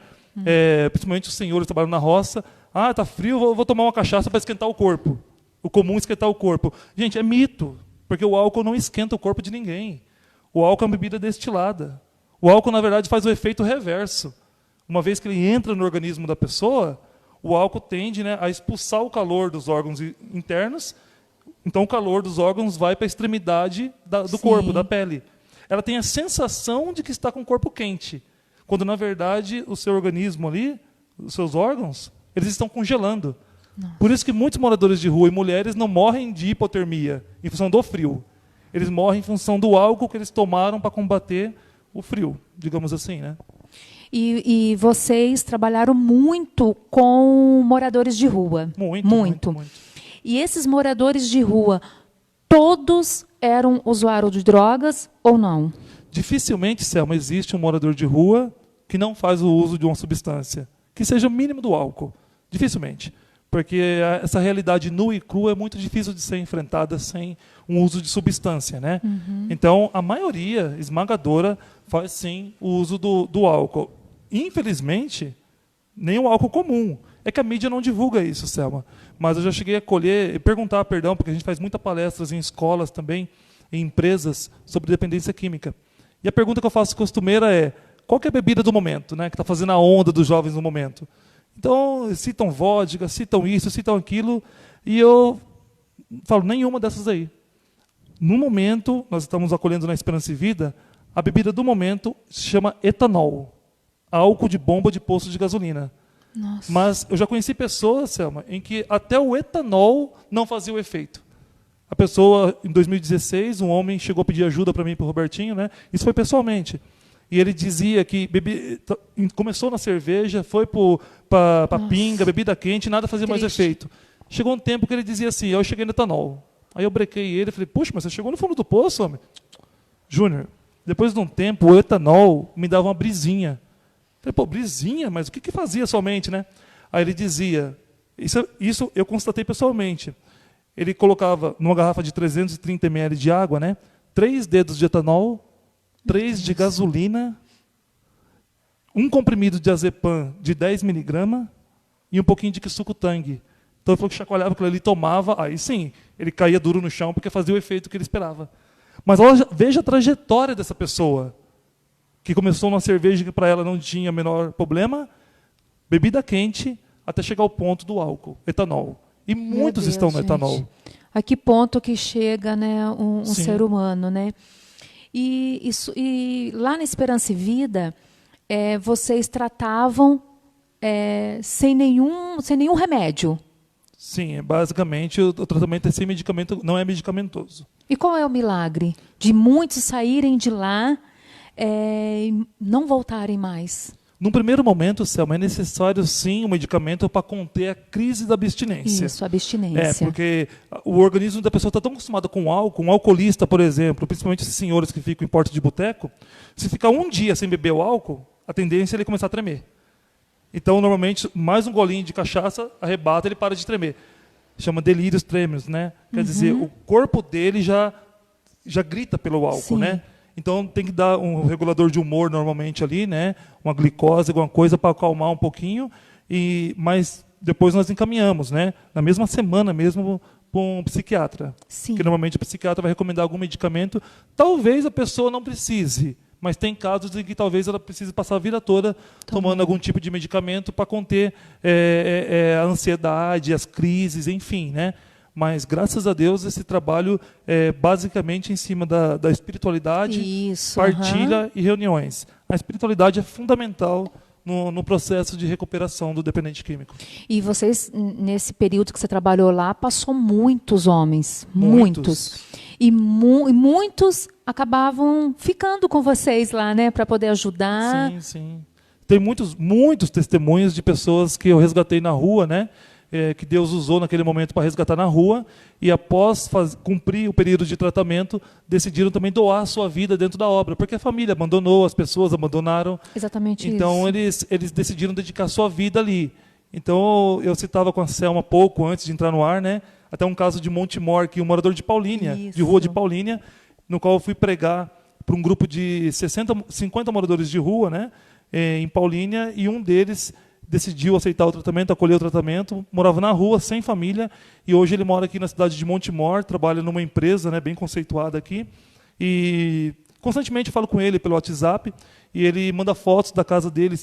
Principalmente os senhores trabalham na roça. Ah, tá frio, vou tomar uma cachaça para esquentar o corpo. O comum é esquentar o corpo. Gente, é mito, porque o álcool não esquenta o corpo de ninguém. O álcool é uma bebida destilada. O álcool, na verdade, faz o efeito reverso. Uma vez que ele entra no organismo da pessoa, o álcool tende, né, a expulsar o calor dos órgãos internos. Então, o calor dos órgãos vai para a extremidade do corpo, da pele. Ela tem a sensação de que está com o corpo quente, quando, na verdade, o seu organismo ali, os seus órgãos, eles estão congelando. Nossa. Por isso que muitos moradores de rua e mulheres não morrem de hipotermia, em função do frio. Eles morrem em função do álcool que eles tomaram para combater o frio, digamos assim, né? E vocês trabalharam muito com moradores de rua. Muito. E esses moradores de rua, todos eram usuários de drogas ou não? Dificilmente, Selma, existe um morador de rua que não faz o uso de uma substância, que seja o mínimo do álcool. Dificilmente. Porque essa realidade nua e crua é muito difícil de ser enfrentada sem um uso de substância, né? Uhum. Então, a maioria esmagadora faz, sim, o uso do álcool. Infelizmente, nem o álcool comum. É que a mídia não divulga isso, Selma. Mas eu já cheguei a perguntar, porque a gente faz muitas palestras em escolas também, em empresas, sobre dependência química. E a pergunta que eu faço costumeira é: qual que é a bebida do momento, né, que está fazendo a onda dos jovens no momento? Então, citam vodka, citam isso, citam aquilo, e eu falo, nenhuma dessas aí. No momento, nós estamos acolhendo na Esperança e Vida, a bebida do momento se chama etanol, álcool de bomba de posto de gasolina. Nossa. Mas eu já conheci pessoas, Selma, em que até o etanol não fazia o efeito. A pessoa, em 2016, um homem chegou a pedir ajuda para mim e para o Robertinho, né? Isso foi pessoalmente. E ele dizia que começou na cerveja, foi para pinga, bebida quente, nada fazia mais efeito. Chegou um tempo que ele dizia assim: eu cheguei no etanol. Aí eu brequei ele e falei: puxa, mas você chegou no fundo do poço, homem? Júnior, depois de um tempo, o etanol me dava uma brisinha. Eu falei: pô, brisinha? Mas o que fazia somente, né? Aí ele dizia, isso eu constatei pessoalmente. Ele colocava numa garrafa de 330 ml de água, né, 3 dedos de etanol, 3 de gasolina, um comprimido de azepam de 10 miligramas e um pouquinho de suco-tangue. Então ele falou que chacoalhava aquilo ali, tomava, aí sim, ele caía duro no chão porque fazia o efeito que ele esperava. Mas veja a trajetória dessa pessoa, que começou numa cerveja que para ela não tinha menor problema, bebida quente, até chegar ao ponto do álcool, etanol. E muitos estão no etanol. A que ponto que chega, né, um ser humano, né? E lá na Esperança e Vida, vocês tratavam sem nenhum remédio? Sim, basicamente o tratamento é sem medicamento, não é medicamentoso. E qual é o milagre de muitos saírem de lá e não voltarem mais? Num primeiro momento, Selma, é necessário sim um medicamento para conter a crise da abstinência. Isso, a abstinência. Porque o organismo da pessoa está tão acostumado com álcool, um alcoolista, por exemplo, principalmente esses senhores que ficam em porta de boteco, se ficar um dia sem beber o álcool, a tendência é ele começar a tremer. Então, normalmente, mais um golinho de cachaça, arrebata, ele para de tremer. Chama delírios trêmeros, né? Quer dizer, o corpo dele já grita pelo álcool, né? Então tem que dar um regulador de humor normalmente ali, né? Uma glicose, alguma coisa para acalmar um pouquinho. Mas depois nós encaminhamos, né? Na mesma semana mesmo, para um psiquiatra. Sim. Porque normalmente o psiquiatra vai recomendar algum medicamento. Talvez a pessoa não precise, mas tem casos em que talvez ela precise passar a vida toda tomando algum tipo de medicamento para conter a ansiedade, as crises, enfim, né? Mas, graças a Deus, esse trabalho é basicamente em cima da espiritualidade, partilha e reuniões. A espiritualidade é fundamental no processo de recuperação do dependente químico. E vocês, nesse período que você trabalhou lá, passou muitos homens, muitos. E muitos acabavam ficando com vocês lá, né, para poder ajudar. Sim, sim. Tem muitos testemunhos de pessoas que eu resgatei na rua, né? Que Deus usou naquele momento para resgatar na rua, e após cumprir o período de tratamento, decidiram também doar a sua vida dentro da obra, porque a família abandonou, as pessoas abandonaram. Exatamente então, isso. eles decidiram dedicar a sua vida ali. Então, eu citava com a Selma pouco antes de entrar no ar, né? Até um caso de Montemor, que um morador de Paulínia, de rua de Paulínia, no qual eu fui pregar para um grupo de 50 moradores de rua, né? Em Paulínia, e um deles decidiu aceitar o tratamento, acolher o tratamento, morava na rua, sem família, e hoje ele mora aqui na cidade de Montemor, trabalha numa empresa, né, bem conceituada aqui, e constantemente falo com ele pelo WhatsApp, e ele manda fotos da casa dele,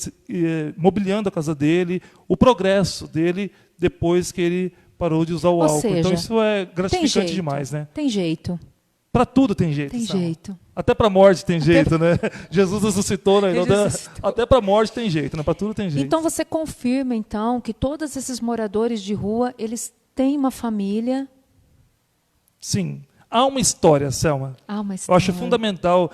mobiliando a casa dele, o progresso dele depois que ele parou de usar o álcool. Seja, então isso é gratificante demais, né? Tem jeito. Para tudo tem jeito. Tem jeito. Até para a morte tem jeito, né? Jesus ressuscitou, né? Até para a morte tem jeito, né? Para tudo tem jeito. Então você confirma, então, que todos esses moradores de rua, eles têm uma família? Sim. Há uma história, Selma. Há uma história. Eu acho fundamental,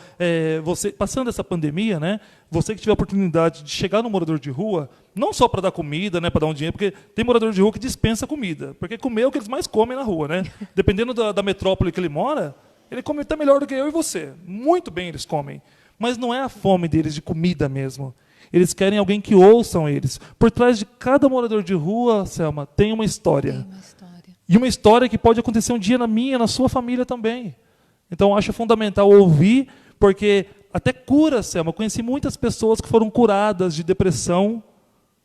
você, passando essa pandemia, né? Você que tiver a oportunidade de chegar no morador de rua, não só para dar comida, né, para dar um dinheiro, porque tem morador de rua que dispensa comida, porque comer é o que eles mais comem na rua, né? Dependendo da metrópole que ele mora, ele come até melhor do que eu e você. Muito bem eles comem. Mas não é a fome deles de comida mesmo. Eles querem alguém que ouçam eles. Por trás de cada morador de rua, Selma, tem uma história. Tem uma história. E uma história que pode acontecer um dia na minha, na sua família também. Então, acho fundamental ouvir, porque até cura, Selma. Eu conheci muitas pessoas que foram curadas de depressão,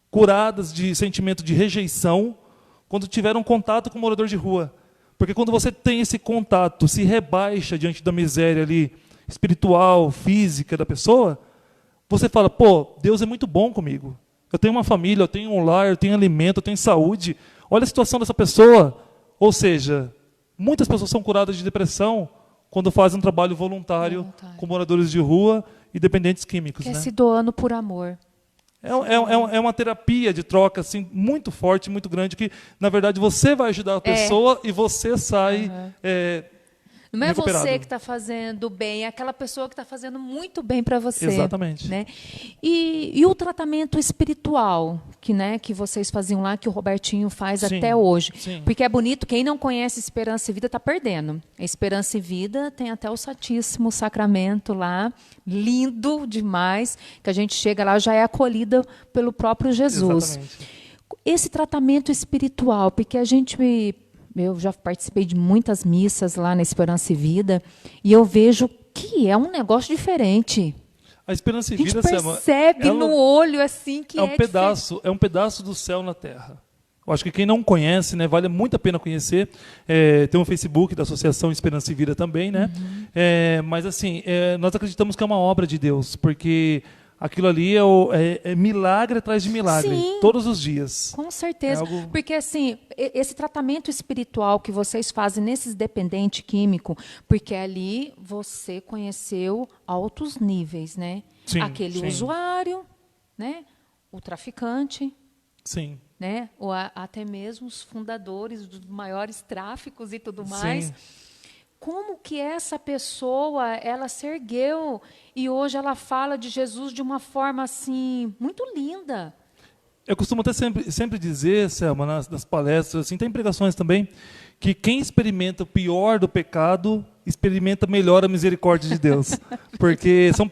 curadas de sentimento de rejeição, quando tiveram contato com o morador de rua. Porque quando você tem esse contato, se rebaixa diante da miséria ali, espiritual, física da pessoa, você fala, pô, Deus é muito bom comigo. Eu tenho uma família, eu tenho um lar, eu tenho alimento, eu tenho saúde. Olha a situação dessa pessoa. Ou seja, muitas pessoas são curadas de depressão quando fazem um trabalho voluntário com moradores de rua e dependentes químicos. Que é né? se doando por amor. É uma terapia de troca assim, muito forte, muito grande, que, na verdade, você vai ajudar a pessoa e você sai não é recuperado. você que está fazendo bem, é aquela pessoa que está fazendo muito bem para você. Exatamente. Né? E o tratamento espiritual que vocês faziam lá, que o Robertinho faz até hoje. Sim. Porque é bonito, quem não conhece Esperança e Vida está perdendo. A Esperança e Vida tem até o Santíssimo Sacramento lá, lindo demais, que a gente chega lá já é acolhida pelo próprio Jesus. Exatamente. Esse tratamento espiritual, porque eu já participei de muitas missas lá na Esperança e Vida, e eu vejo que é um negócio diferente. A Esperança e A gente Vida, percebe no olho assim que é um pedaço do céu na terra. Eu acho que quem não conhece, né, vale muito a pena conhecer. Tem um Facebook da Associação Esperança e Vida também, né? Mas assim, nós acreditamos que é uma obra de Deus, porque aquilo ali é milagre atrás de milagre, Sim, todos os dias. Com certeza. Porque assim, esse tratamento espiritual que vocês fazem nesses dependentes químicos, porque ali você conheceu altos níveis, né? Sim, aquele usuário, né? O traficante. Sim. Né? Ou até mesmo os fundadores dos maiores tráficos e tudo mais. Sim. Como que essa pessoa, ela se ergueu e hoje ela fala de Jesus de uma forma assim muito linda. Eu costumo até sempre dizer, Selma, nas palestras, assim, tem pregações também, que quem experimenta o pior do pecado experimenta melhor a misericórdia de Deus. Porque são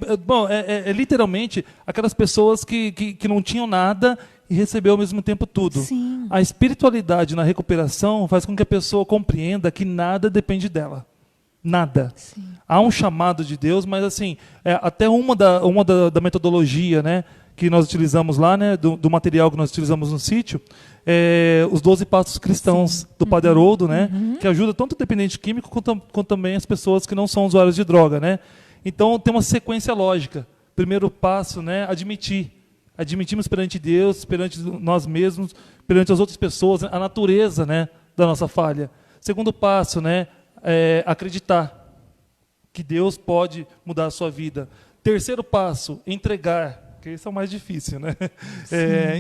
literalmente aquelas pessoas que não tinham nada e recebeu ao mesmo tempo tudo. Sim. A espiritualidade na recuperação faz com que a pessoa compreenda que nada depende dela. Nada. Sim. Há um chamado de Deus, mas assim, até uma da metodologia, né, que nós utilizamos lá, né, do material que nós utilizamos no sítio, os 12 passos cristãos do Padre Haroldo, né, que ajuda tanto o dependente químico quanto também as pessoas que não são usuários de droga, né. Então tem uma sequência lógica. Primeiro passo, né, admitir. Admitimos perante Deus, perante nós mesmos, perante as outras pessoas, a natureza, né, da nossa falha. Segundo passo, né, acreditar que Deus pode mudar a sua vida. Terceiro passo, entregar, que esse é o mais difícil, né?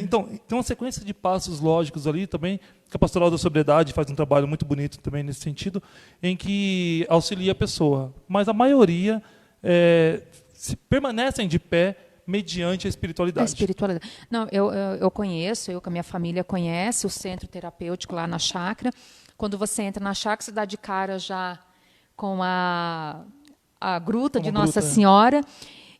Então, tem uma sequência de passos lógicos ali também, que a Pastoral da Sobriedade faz um trabalho muito bonito também nesse sentido, em que auxilia a pessoa. Mas a maioria permanecem de pé mediante a espiritualidade. A espiritualidade. Não, eu conheço, eu com a minha família conhece o centro terapêutico lá na chácara. Quando você entra na chácara, você dá de cara já com a gruta de Nossa Senhora.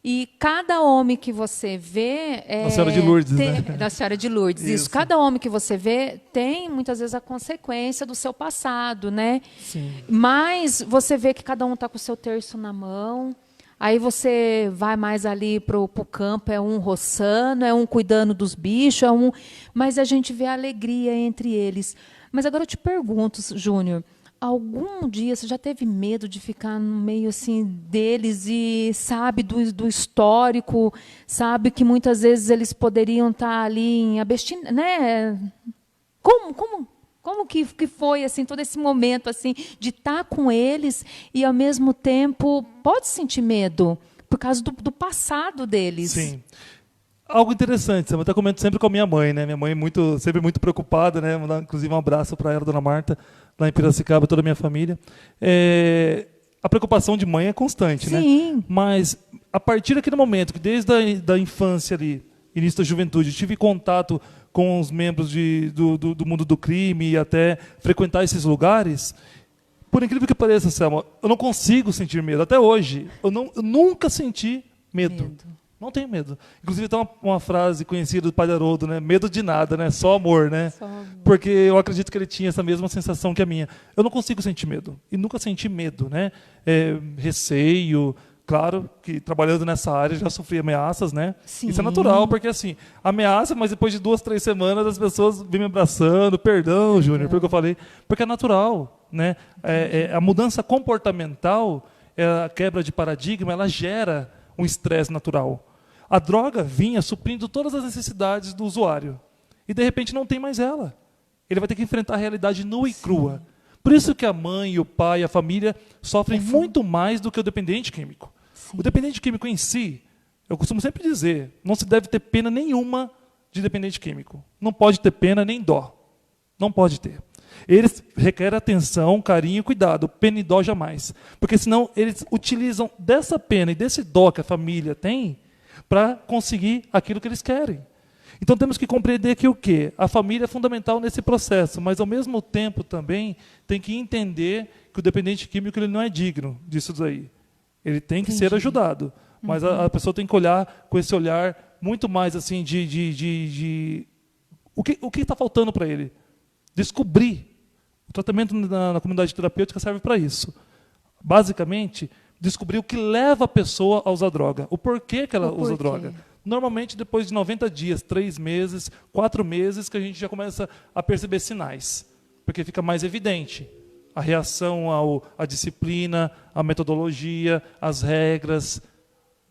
E cada homem que você vê... Da Senhora de Lourdes, né? Da Senhora de Lourdes, isso. Cada homem que você vê tem, muitas vezes, a consequência do seu passado, né? Sim. Mas você vê que cada um está com o seu terço na mão. Aí você vai mais ali para o campo, é um roçando, é um cuidando dos bichos, mas a gente vê a alegria entre eles. Mas agora eu te pergunto, Júnior, algum dia você já teve medo de ficar no meio assim deles e sabe do histórico, sabe que muitas vezes eles poderiam estar ali em abstinência, né? Como que foi assim todo esse momento assim de estar com eles e ao mesmo tempo pode sentir medo por causa do passado deles? Sim. Algo interessante, eu até comento sempre com a minha mãe, né? Minha mãe sempre muito preocupada, né? Vou dar, inclusive, um abraço para ela, Dona Marta, lá em Piracicaba, toda a minha família. A preocupação de mãe é constante, Sim. né? Mas a partir daquele momento que desde a infância ali, início da juventude, tive contato com os membros do mundo do crime e até frequentar esses lugares, por incrível que pareça, Selma, eu não consigo sentir medo. Até hoje, eu nunca senti medo. Não tenho medo. Inclusive, tem uma frase conhecida do Padre Haroldo, né? Medo de nada, né? Só amor, né? Só amor. Porque eu acredito que ele tinha essa mesma sensação que a minha. Eu não consigo sentir medo. E nunca senti medo, né? Receio. Claro que trabalhando nessa área já sofri ameaças, né? Sim. Isso é natural, porque assim, ameaça, mas depois de 2, 3 semanas as pessoas vêm me abraçando, perdão, Júnior, pelo que eu falei, porque é natural, né? A mudança comportamental, a quebra de paradigma, ela gera um estresse natural. A droga vinha suprindo todas as necessidades do usuário. E, de repente, não tem mais ela. Ele vai ter que enfrentar a realidade nua e crua. Por isso que a mãe, o pai, a família sofrem muito mais do que o dependente químico. Sim. O dependente químico em si, eu costumo sempre dizer, não se deve ter pena nenhuma de dependente químico. Não pode ter pena nem dó. Não pode ter. Eles requerem atenção, carinho e cuidado. Pena e dó jamais. Porque senão eles utilizam dessa pena e desse dó que a família tem para conseguir aquilo que eles querem. Então temos que compreender que o quê? A família é fundamental nesse processo, mas ao mesmo tempo também tem que entender que o dependente químico ele não é digno disso daí. Ele tem que ser ajudado. Mas a pessoa tem que olhar com esse olhar muito mais assim o que está faltando para ele. Descobrir. O tratamento na comunidade terapêutica serve para isso. Basicamente, descobrir o que leva a pessoa a usar droga. O porquê que ela usa droga. Normalmente, depois de 90 dias, 3 meses, 4 meses, que a gente já começa a perceber sinais. Porque fica mais evidente a reação à disciplina, à metodologia, às regras.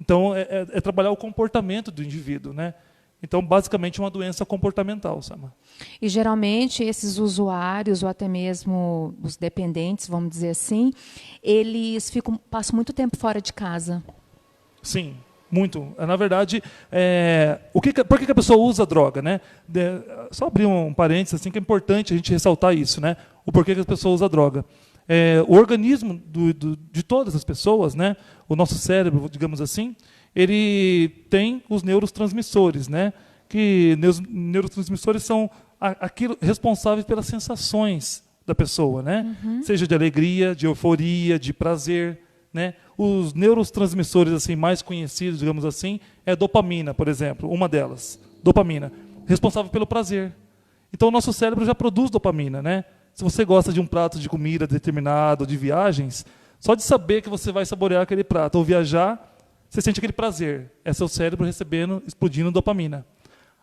Então, é trabalhar o comportamento do indivíduo, né? Então, basicamente, uma doença comportamental, Sama. E, geralmente, esses usuários, ou até mesmo os dependentes, vamos dizer assim, eles passam muito tempo fora de casa. Sim, muito. Na verdade, por que a pessoa usa droga, né? Só abrir um parênteses, assim, que é importante a gente ressaltar isso, né? O porquê que a pessoa usa droga. O organismo de todas as pessoas, né? O nosso cérebro, digamos assim, ele tem os neurotransmissores, né? Que neurotransmissores são aquilo responsáveis pelas sensações da pessoa, né? Seja de alegria, de euforia, de prazer, né? Os neurotransmissores assim mais conhecidos, digamos assim, é a dopamina, por exemplo, uma delas, dopamina, responsável pelo prazer. Então o nosso cérebro já produz dopamina, né? Se você gosta de um prato de comida determinado, de viagens, Só de saber que você vai saborear aquele prato ou viajar, você sente aquele prazer. É seu cérebro recebendo, explodindo dopamina.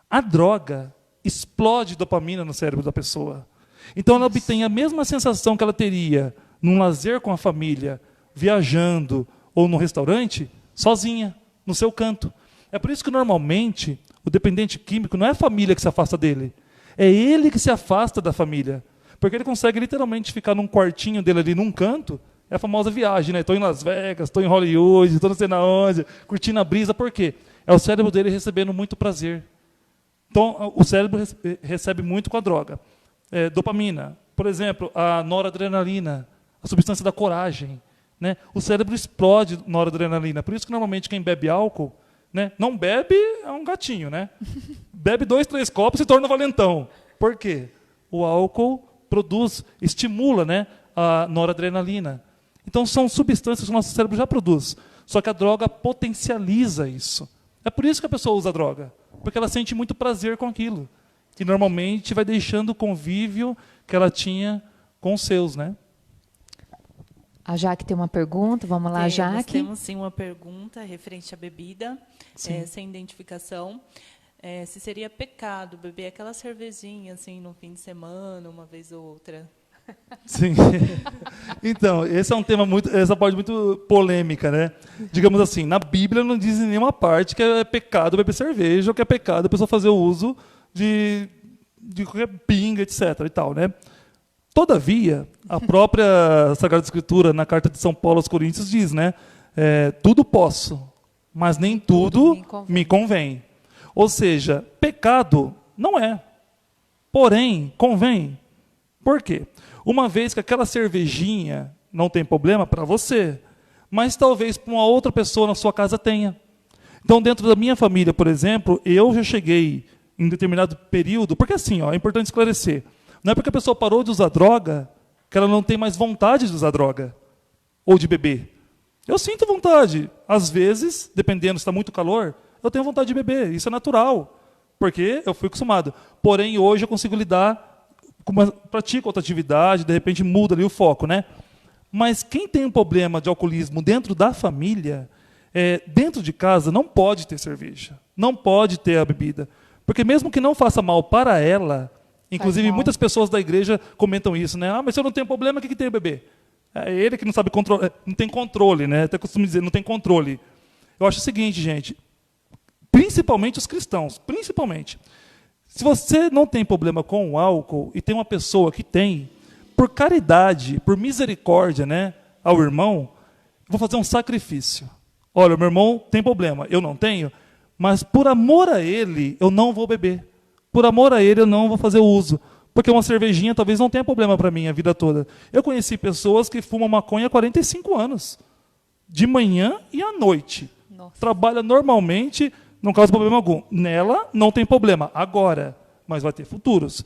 A droga explode dopamina no cérebro da pessoa. Então ela obtém a mesma sensação que ela teria num lazer com a família, viajando ou no restaurante, sozinha, no seu canto. É por isso que normalmente o dependente químico não é a família que se afasta dele, é ele que se afasta da família. Porque ele consegue literalmente ficar num quartinho dele ali num canto, é a famosa viagem, né? Estou em Las Vegas, estou em Hollywood, estou não sei na onde, curtindo a brisa. Por quê? É o cérebro dele recebendo muito prazer. Então, o cérebro recebe muito com a droga. Dopamina, por exemplo, a noradrenalina, a substância da coragem. Né? O cérebro explode noradrenalina. Por isso que, normalmente, quem bebe álcool, né? Não bebe, é um gatinho. Né? Bebe 2, 3 copos e se torna valentão. Por quê? O álcool estimula, né, a noradrenalina. Então, são substâncias que o nosso cérebro já produz. Só que a droga potencializa isso. É por isso que a pessoa usa a droga. Porque ela sente muito prazer com aquilo. E, normalmente, vai deixando o convívio que ela tinha com os seus. Né? A Jaque tem uma pergunta. Vamos lá, Jaque. Temos, sim, uma pergunta referente à bebida, sem identificação. Se seria pecado beber aquela cervejinha assim, no fim de semana, uma vez ou outra. Sim. Então, esse é um tema essa parte muito polêmica, né? Digamos assim, na Bíblia não diz em nenhuma parte que é pecado beber cerveja ou que é pecado a pessoa fazer o uso de qualquer pinga, etc. e tal, né? Todavia, a própria Sagrada Escritura, na carta de São Paulo aos Coríntios, diz, né? Tudo posso, mas nem tudo me convém. Ou seja, pecado não é. Porém, convém. Por quê? Uma vez que aquela cervejinha não tem problema para você, mas talvez para uma outra pessoa na sua casa tenha. Então, dentro da minha família, por exemplo, eu já cheguei em determinado período, porque assim, é importante esclarecer, não é porque a pessoa parou de usar droga que ela não tem mais vontade de usar droga ou de beber. Eu sinto vontade. Às vezes, dependendo se está muito calor, eu tenho vontade de beber. Isso é natural, porque eu fui acostumado. Porém, hoje eu consigo lidar, pratico outra atividade, de repente muda ali o foco. Né? Mas quem tem um problema de alcoolismo dentro da família, dentro de casa, não pode ter cerveja, não pode ter a bebida. Porque mesmo que não faça mal para ela, inclusive muitas pessoas da igreja comentam isso, né? Mas se eu não tenho problema, o que tem a beber? É ele que não sabe controlar, não tem controle, né? Até costumo dizer, não tem controle. Eu acho o seguinte, gente, principalmente os cristãos, principalmente. Se você não tem problema com o álcool e tem uma pessoa que tem, por caridade, por misericórdia, né, ao irmão, vou fazer um sacrifício. Olha, o meu irmão tem problema, eu não tenho, mas por amor a ele, eu não vou beber. Por amor a ele, eu não vou fazer o uso. Porque uma cervejinha talvez não tenha problema para mim a vida toda. Eu conheci pessoas que fumam maconha há 45 anos. De manhã e à noite. Nossa. Trabalha normalmente, não causa problema algum. Nela, não tem problema. Agora. Mas vai ter futuros.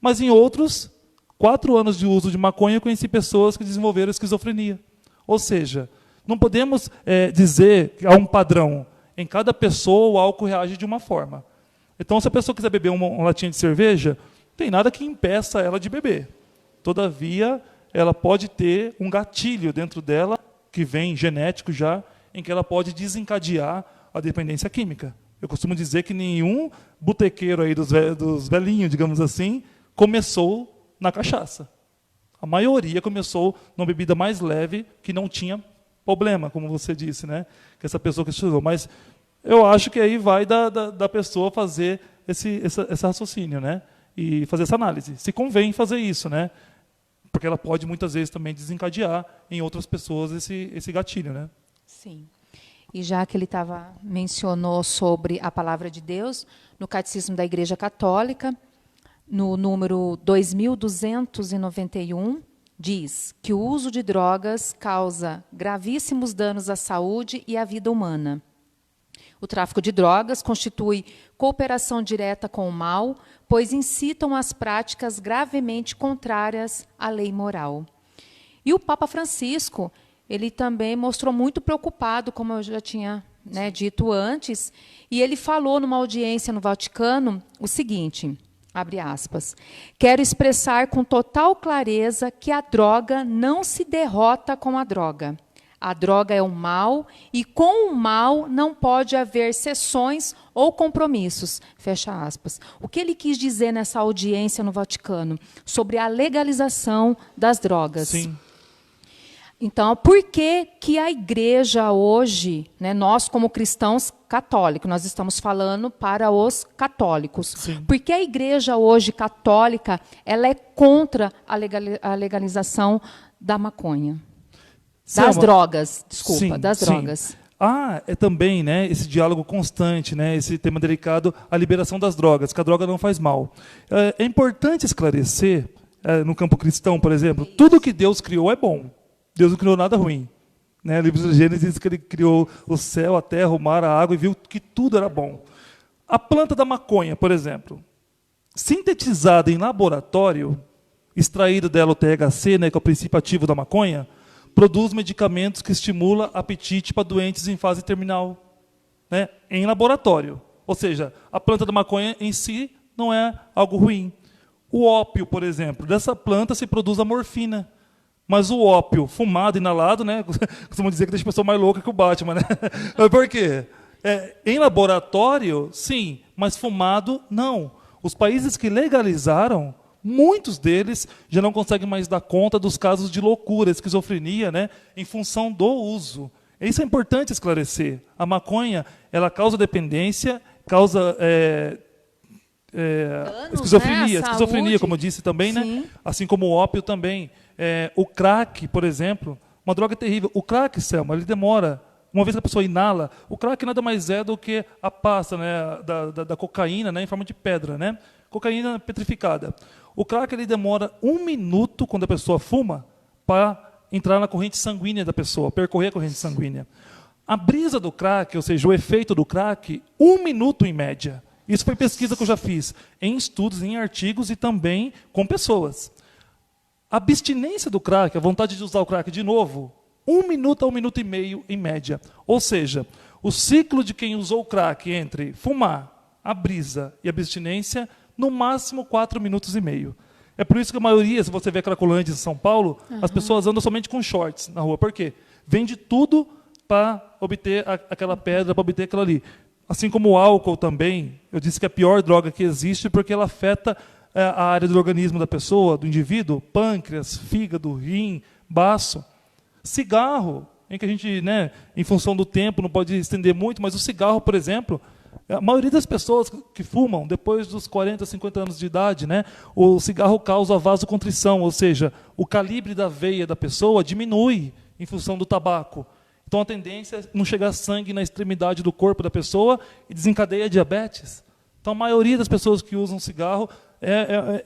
Mas em outros, 4 anos de uso de maconha, eu conheci pessoas que desenvolveram esquizofrenia. Ou seja, não podemos dizer que há um padrão. Em cada pessoa, o álcool reage de uma forma. Então, se a pessoa quiser beber uma latinha de cerveja, não tem nada que impeça ela de beber. Todavia, ela pode ter um gatilho dentro dela, que vem genético já, em que ela pode desencadear a dependência química. Eu costumo dizer que nenhum botequeiro aí dos velhinhos, digamos assim, começou na cachaça. A maioria começou numa bebida mais leve, que não tinha problema, como você disse, né? Que essa pessoa que estudou. Mas eu acho que aí vai da pessoa fazer esse raciocínio, né? E fazer essa análise. Se convém fazer isso, né? Porque ela pode, muitas vezes, também desencadear em outras pessoas esse gatilho, né? Sim. E já que ele mencionou sobre a palavra de Deus, no Catecismo da Igreja Católica, no número 2291, diz que o uso de drogas causa gravíssimos danos à saúde e à vida humana. O tráfico de drogas constitui cooperação direta com o mal, pois incitam as práticas gravemente contrárias à lei moral. E o Papa Francisco, ele também mostrou muito preocupado, como eu já tinha dito antes, e ele falou numa audiência no Vaticano o seguinte: Abre aspas. Quero expressar com total clareza que a droga não se derrota com a droga. A droga é um mal e com o mal não pode haver cessões ou compromissos. Fecha aspas. O que ele quis dizer nessa audiência no Vaticano sobre a legalização das drogas? Sim. Então, por que que a igreja hoje, né, nós como cristãos católicos, nós estamos falando para os católicos, Sim. por que a igreja hoje católica ela é contra a legalização da maconha? Das drogas, desculpa, sim, das sim. drogas. É também, né, esse diálogo constante, né, esse tema delicado, a liberação das drogas, que a droga não faz mal. É importante esclarecer, no campo cristão, por exemplo, tudo que Deus criou é bom. Deus não criou nada ruim. Né? O livro de Gênesis diz que ele criou o céu, a terra, o mar, a água e viu que tudo era bom. A planta da maconha, por exemplo, sintetizada em laboratório, extraído dela o THC, né, que é o princípio ativo da maconha, produz medicamentos que estimulam apetite para doentes em fase terminal, né, em laboratório. Ou seja, a planta da maconha em si não é algo ruim. O ópio, por exemplo, dessa planta se produz a morfina. Mas o ópio fumado, inalado, né, costumam dizer que deixa a pessoa mais louca que o Batman. Né? Por quê? Em laboratório, sim, mas fumado, não. Os países que legalizaram, muitos deles já não conseguem mais dar conta dos casos de loucura, esquizofrenia, né, em função do uso. Isso é importante esclarecer. A maconha, ela causa dependência, causa Danos, esquizofrenia, né? esquizofrenia, como eu disse também, né? Assim como o ópio também. O crack, por exemplo, uma droga terrível. O crack, Selma, ele demora. Uma vez que a pessoa inala, o crack nada mais é do que a pasta, né, da cocaína, né, em forma de pedra, né? Cocaína petrificada. O crack ele demora 1 minuto, quando a pessoa fuma, para entrar na corrente sanguínea da pessoa, percorrer a corrente sanguínea. A brisa do crack, ou seja, o efeito do crack, 1 minuto em média. Isso foi pesquisa que eu já fiz em estudos, em artigos e também com pessoas. A abstinência do crack, a vontade de usar o crack de novo, 1 minuto a 1 minuto e meio em média. Ou seja, o ciclo de quem usou o crack entre fumar, a brisa e a abstinência, no máximo 4 minutos e meio. É por isso que a maioria, se você vê a Cracolândia em São Paulo, as pessoas andam somente com shorts na rua. Por quê? Vende tudo para obter aquela pedra, para obter aquilo ali. Assim como o álcool também, eu disse que é a pior droga que existe porque ela afeta a área do organismo da pessoa, do indivíduo, pâncreas, fígado, rim, baço. Cigarro, em que a gente, né, em função do tempo, não pode estender muito, mas o cigarro, por exemplo, a maioria das pessoas que fumam, depois dos 40, 50 anos de idade, né, o cigarro causa vasocontrição, ou seja, o calibre da veia da pessoa diminui em função do tabaco. Então a tendência é não chegar sangue na extremidade do corpo da pessoa e desencadeia diabetes. Então a maioria das pessoas que usam cigarro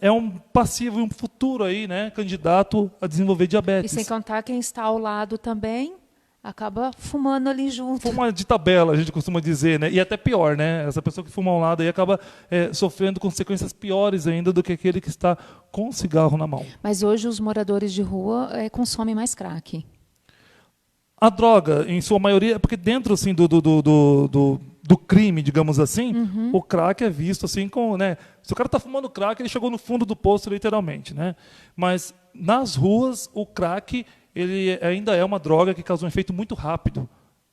é um passivo e um futuro aí, né, candidato a desenvolver diabetes. E sem contar quem está ao lado também acaba fumando ali junto. Fuma de tabela, a gente costuma dizer, né? E até pior, né? Essa pessoa que fuma ao lado aí acaba sofrendo consequências piores ainda do que aquele que está com o cigarro na mão. Mas hoje os moradores de rua consomem mais crack. A droga, em sua maioria, porque dentro assim, do crime, digamos assim, o crack é visto assim como, né? Se o cara está fumando crack, ele chegou no fundo do poço, literalmente, né? Mas nas ruas, o crack ele ainda é uma droga que causa um efeito muito rápido.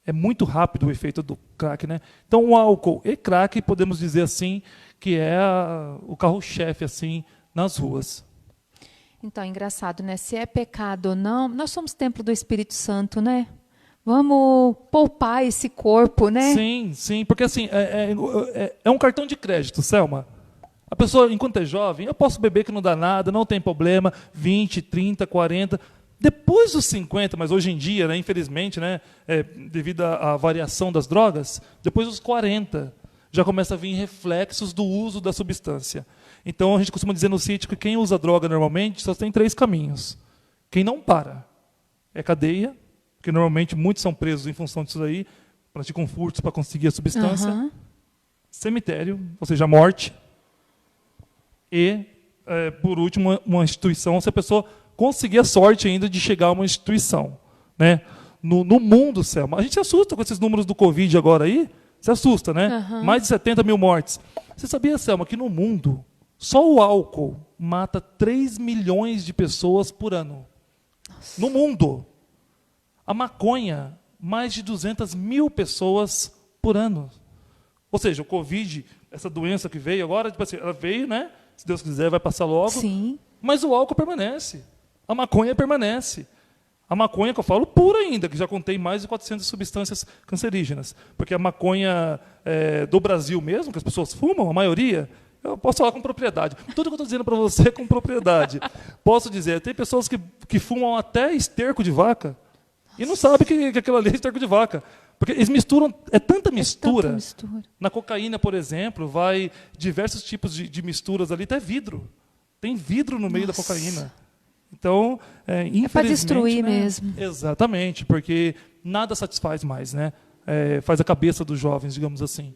É muito rápido o efeito do crack, né? Então, o álcool e crack, podemos dizer assim, que é o carro-chefe assim nas ruas. Então, é engraçado, né? Se é pecado ou não, nós somos templo do Espírito Santo, né? Vamos poupar esse corpo, né? Sim, sim, porque assim, é um cartão de crédito, Selma. A pessoa, enquanto é jovem, eu posso beber que não dá nada, não tem problema, 20, 30, 40... Depois dos 50, mas hoje em dia, né, infelizmente, né, devido à variação das drogas, depois dos 40, já começa a vir reflexos do uso da substância. Então, a gente costuma dizer no sítio que quem usa droga normalmente só tem 3 caminhos. Quem não para é cadeia, porque normalmente muitos são presos em função disso aí, praticam furtos para conseguir a substância. Cemitério, ou seja, morte. E, por último, uma instituição, se a pessoa conseguir a sorte ainda de chegar a uma instituição. Né? No mundo, Selma, a gente se assusta com esses números do Covid agora aí, se assusta, né? Mais de 70 mil mortes. Você sabia, Selma, que no mundo, Só o álcool mata 3 milhões de pessoas por ano. Nossa. No mundo. A maconha, mais de 200 mil pessoas por ano. Ou seja, o Covid, essa doença que veio agora, tipo assim, ela veio, né? Se Deus quiser, vai passar logo. Sim. Mas o álcool permanece. A maconha permanece. A maconha, que eu falo pura ainda, que já contém mais de 400 substâncias cancerígenas. Porque a maconha do Brasil mesmo, que as pessoas fumam, a maioria, eu posso falar com propriedade. Tudo que eu estou dizendo para você é com propriedade. Posso dizer, tem pessoas que fumam até esterco de vaca e não sabem que aquilo ali é esterco de vaca. Porque eles misturam, é tanta mistura. Na cocaína, por exemplo, vai diversos tipos de misturas ali, até vidro. Tem vidro no meio da cocaína. Então, infelizmente... É para destruir, né? Mesmo. Exatamente, porque nada satisfaz mais, né? Faz a cabeça dos jovens, digamos assim.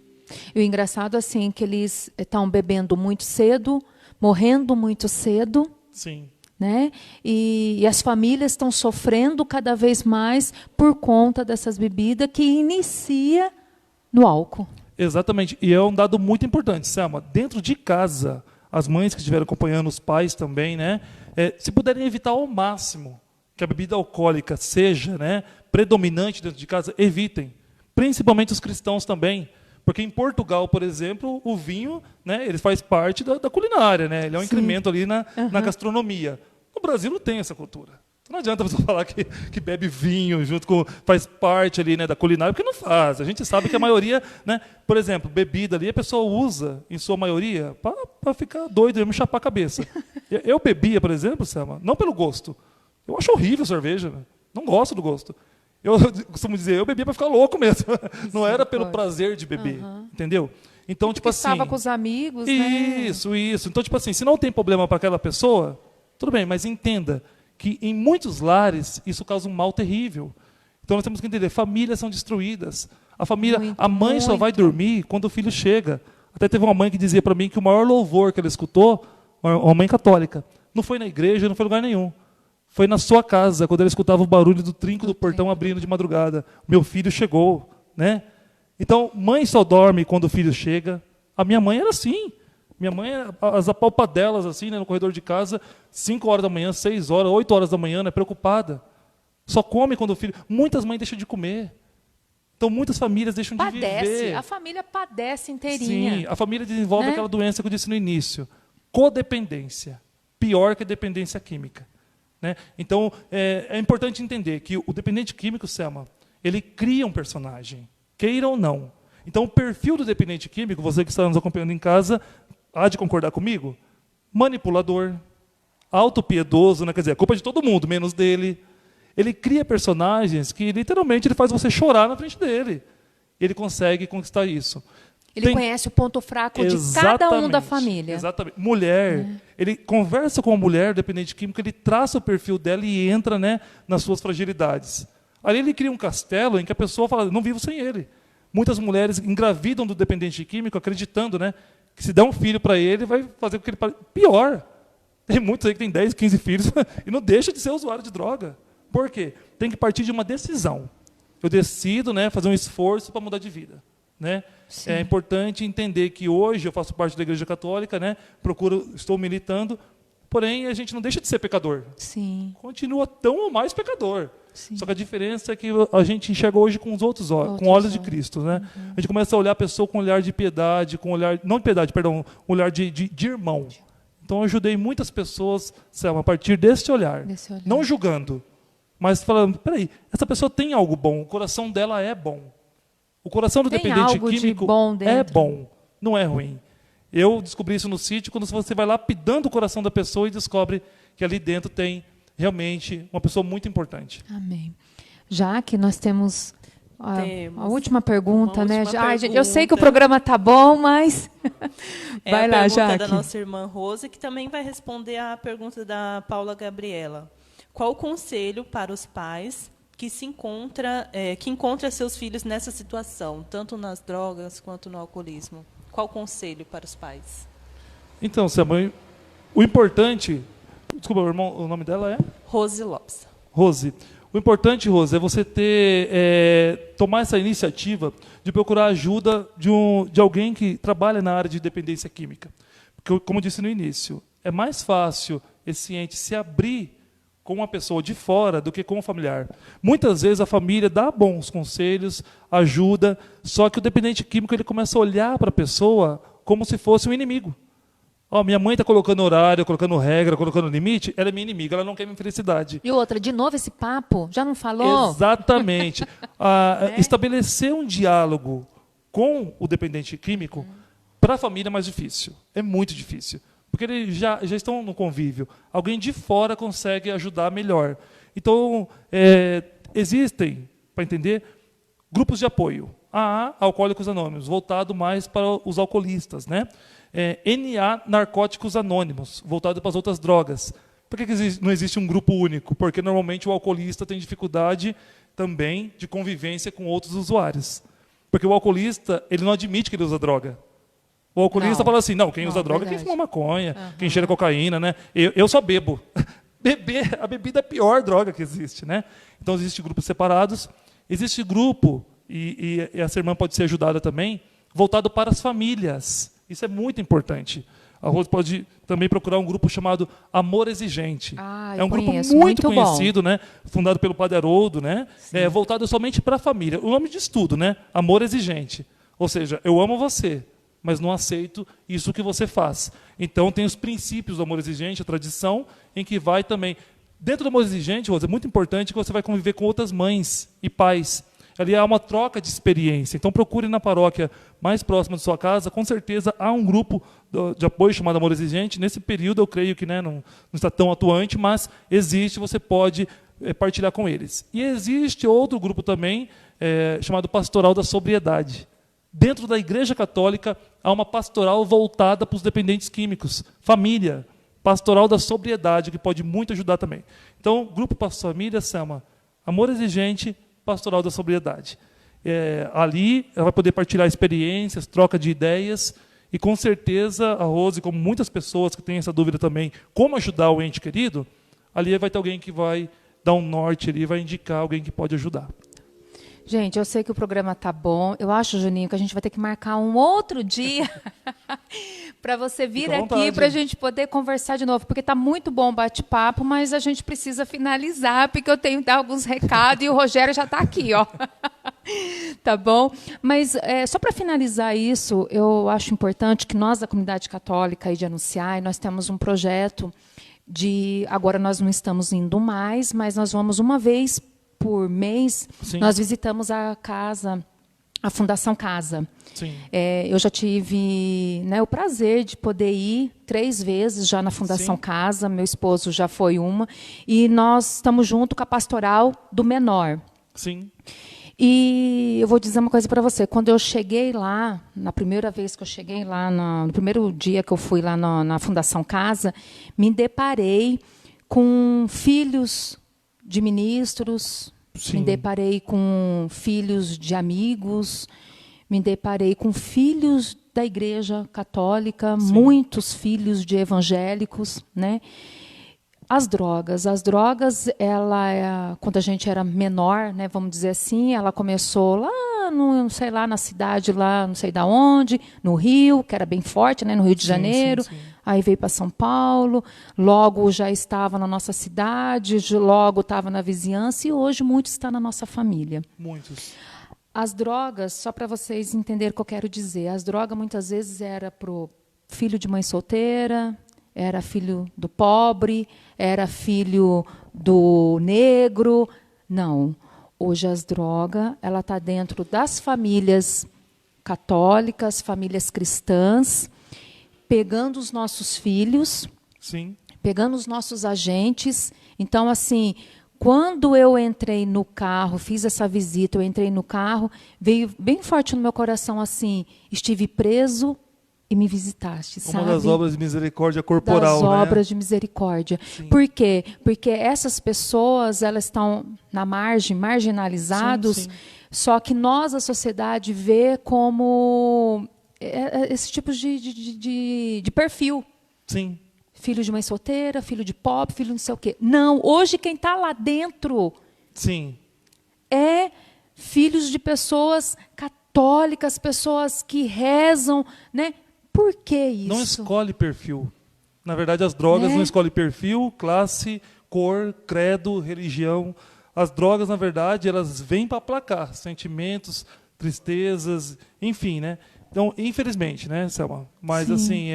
E o engraçado assim, que eles estão bebendo muito cedo, morrendo muito cedo. Sim. Né? E as famílias estão sofrendo cada vez mais por conta dessas bebidas que inicia no álcool. Exatamente. E é um dado muito importante, Selma. Dentro de casa, as mães que estiveram acompanhando, os pais também, né? Se puderem evitar ao máximo que a bebida alcoólica seja, né, predominante dentro de casa, evitem. Principalmente os cristãos também. Porque em Portugal, por exemplo, o vinho, né, ele faz parte da culinária, né? Ele é um incremento ali na gastronomia. No Brasil não tem essa cultura. Não adianta você falar que bebe vinho junto com, faz parte ali, né, da culinária, porque não faz. A gente sabe que a maioria, né, por exemplo, bebida ali, a pessoa usa, em sua maioria, para ficar doido, me chapar a cabeça. Eu bebia, por exemplo, Selma, não pelo gosto. Eu acho horrível a cerveja. Não gosto do gosto. Eu costumo dizer, eu bebia para ficar louco mesmo. Não era pelo prazer de beber, entendeu? Então, tipo assim, estava com os amigos, isso, né? Isso. Então, tipo assim, se não tem problema para aquela pessoa, tudo bem, mas entenda que em muitos lares isso causa um mal terrível. Então nós temos que entender, famílias são destruídas. A mãe só vai dormir quando o filho chega. Até teve uma mãe que dizia para mim que o maior louvor que ela escutou, uma mãe católica, não foi na igreja, não foi em lugar nenhum. Foi na sua casa, quando ela escutava o barulho do trinco do portão abrindo de madrugada. Meu filho chegou, né? Então, mãe só dorme quando o filho chega. A minha mãe era assim. Minha mãe, as apalpadelas assim, né, no corredor de casa, 5 horas da manhã, 6 horas, 8 horas da manhã, né, preocupada. Só come quando o filho... Muitas mães deixam de comer. Então, muitas famílias deixam de viver. A família padece inteirinha. Sim, a família desenvolve aquela doença que eu disse no início. Codependência. Pior que a dependência química. Né? Então, é importante entender que o dependente químico, Selma, ele cria um personagem, queira ou não. Então, o perfil do dependente químico, você que está nos acompanhando em casa, há de concordar comigo? Manipulador, autopiedoso, né? Quer dizer, a culpa é de todo mundo, menos dele. Ele cria personagens que, literalmente, ele faz você chorar na frente dele. Ele consegue conquistar isso. Ele conhece o ponto fraco de cada um da família. Exatamente. Mulher, ele conversa com a mulher, dependente químico, ele traça o perfil dela e entra, né, nas suas fragilidades. Ali ele cria um castelo em que a pessoa fala, não vivo sem ele. Muitas mulheres engravidam do dependente químico, acreditando, né, que se der um filho para ele, vai fazer com que ele... Pior. Tem muitos aí que têm 10, 15 filhos e não deixa de ser usuário de droga. Por quê? Tem que partir de uma decisão. Eu decido, né, fazer um esforço para mudar de vida. Né? É importante entender que hoje eu faço parte da Igreja Católica, né? Estou militando, porém a gente não deixa de ser pecador. Sim. Continua tão ou mais pecador. Sim. Só que a diferença é que a gente enxerga hoje com os outros olhos, com olhos de Cristo, né? A gente começa a olhar a pessoa com um olhar de piedade, com um olhar, não de piedade, perdão, um olhar de irmão. Então eu ajudei muitas pessoas, Selma, a partir desse olhar, não julgando, mas falando, peraí, essa pessoa tem algo bom, o coração dela é bom. O coração do dependente químico é bom, não é ruim. Eu descobri isso no sítio, quando você vai lapidando o coração da pessoa e descobre que ali dentro tem realmente uma pessoa muito importante. Amém. Já que nós temos a última pergunta, né? Eu sei que o programa está bom, mas vai lá, Jaque. É a pergunta da nossa irmã Rose, que também vai responder à pergunta da Paula Gabriela. Qual o conselho para os pais que encontra seus filhos nessa situação, tanto nas drogas quanto no alcoolismo? Qual o conselho para os pais? Então, Selma, o importante... Desculpa, o nome dela é? Rose Lopes. Rose. O importante, Rose, é você tomar essa iniciativa de procurar ajuda de alguém que trabalha na área de dependência química. como eu disse no início, é mais fácil esse ente se abrir com uma pessoa de fora do que com um familiar. Muitas vezes a família dá bons conselhos, ajuda, só que o dependente químico ele começa a olhar para a pessoa como se fosse um inimigo. Minha mãe está colocando horário, colocando regra, colocando limite, ela é minha inimiga, ela não quer minha felicidade. E outra, de novo esse papo? Já não falou? Exatamente. Estabelecer um diálogo com o dependente químico, para a família é mais difícil. É muito difícil. Porque eles já estão no convívio. Alguém de fora consegue ajudar melhor. Então, existem, para entender, grupos de apoio. AA, Alcoólicos Anônimos, voltado mais para os alcoolistas, né? NA, Narcóticos Anônimos, voltado para as outras drogas. Por que não existe um grupo único? Porque normalmente o alcoolista tem dificuldade também de convivência com outros usuários. Porque o alcoolista ele não admite que ele usa droga. O alcoolista fala assim, não, quem usa droga é quem fuma maconha, quem cheira cocaína, né? Eu só bebo. Beber, a bebida é a pior droga que existe, né? Então, existem grupos separados. Existe grupo, e essa irmã pode ser ajudada também, voltado para as famílias. Isso é muito importante. A Rose pode também procurar um grupo chamado Amor Exigente. É um grupo muito conhecido, né? Fundado pelo Padre Haroldo, né? Voltado somente para a família. O nome diz tudo, né? Amor Exigente. Ou seja, eu amo você, mas não aceito isso que você faz. Então, tem os princípios do amor exigente, a tradição, em que vai também... Dentro do amor exigente, Rose, é muito importante que você vai conviver com outras mães e pais. Ali há uma troca de experiência. Então, procure na paróquia mais próxima de sua casa. Com certeza, há um grupo de apoio chamado Amor Exigente. Nesse período, eu creio que não está tão atuante, mas existe, você pode partilhar com eles. E existe outro grupo também, chamado Pastoral da Sobriedade. Dentro da Igreja Católica, há uma pastoral voltada para os dependentes químicos. Família, Pastoral da Sobriedade, que pode muito ajudar também. Então, Grupo Pastor Família, Selma, Amor Exigente, Pastoral da Sobriedade. Ali, ela vai poder partilhar experiências, troca de ideias, e com certeza, a Rose, como muitas pessoas que têm essa dúvida também, como ajudar o ente querido, ali vai ter alguém que vai dar um norte, ali, vai indicar alguém que pode ajudar. Gente, eu sei que o programa tá bom. Eu acho, Juninho, que a gente vai ter que marcar um outro dia para você vir aqui para a gente poder conversar de novo, porque tá muito bom o bate-papo, mas a gente precisa finalizar, porque eu tenho que dar alguns recados e o Rogério já está aqui, ó. Tá bom? Mas só para finalizar isso, eu acho importante que nós, da comunidade católica e de Anunciai, nós temos um projeto agora nós não estamos indo mais, mas nós vamos uma vez por mês, sim, nós visitamos a casa, a Fundação Casa. Sim. Eu já tive, né, o prazer de poder ir 3 vezes já na Fundação, sim, Casa, meu esposo já foi uma, e nós estamos junto com a pastoral do menor. Sim. E eu vou dizer uma coisa para você, quando eu cheguei lá, na primeira vez que eu cheguei lá, no primeiro dia que eu fui lá na Fundação Casa, me deparei com filhos de ministros, sim, me deparei com filhos de amigos, me deparei com filhos da Igreja Católica, sim, muitos filhos de evangélicos, né? As drogas, quando a gente era menor, né, vamos dizer assim, ela começou lá, não sei lá, na cidade, lá, não sei da onde, no Rio, que era bem forte, né, no Rio de Janeiro. Sim, sim, sim. Aí veio para São Paulo, logo já estava na nossa cidade, logo estava na vizinhança, e hoje muito está na nossa família. Muitos. As drogas, só para vocês entenderem o que eu quero dizer, as drogas muitas vezes era para o filho de mãe solteira, era filho do pobre, era filho do negro. Não. Hoje as drogas, ela está dentro das famílias católicas, famílias cristãs, pegando os nossos filhos, sim, pegando os nossos agentes. Então, assim, quando eu entrei no carro, fiz essa visita, eu entrei no carro, veio bem forte no meu coração assim, estive preso e me visitaste, sabe? Uma das obras de misericórdia corporal, das obras de misericórdia. Sim. Por quê? Porque essas pessoas, elas estão na margem, marginalizados, sim, sim, só que nós, a sociedade, vê como esse tipo de perfil. Sim. Filho de mãe solteira, filho de pobre, filho não sei o quê. Não, hoje quem está lá dentro, sim, é filhos de pessoas católicas, pessoas que rezam, né? por que isso? Não escolhe perfil. Na verdade, as drogas não escolhem perfil, classe, cor, credo, religião. As drogas, na verdade, elas vêm para aplacar sentimentos, tristezas, enfim, né? Então, infelizmente, né, Selma? Mas, assim,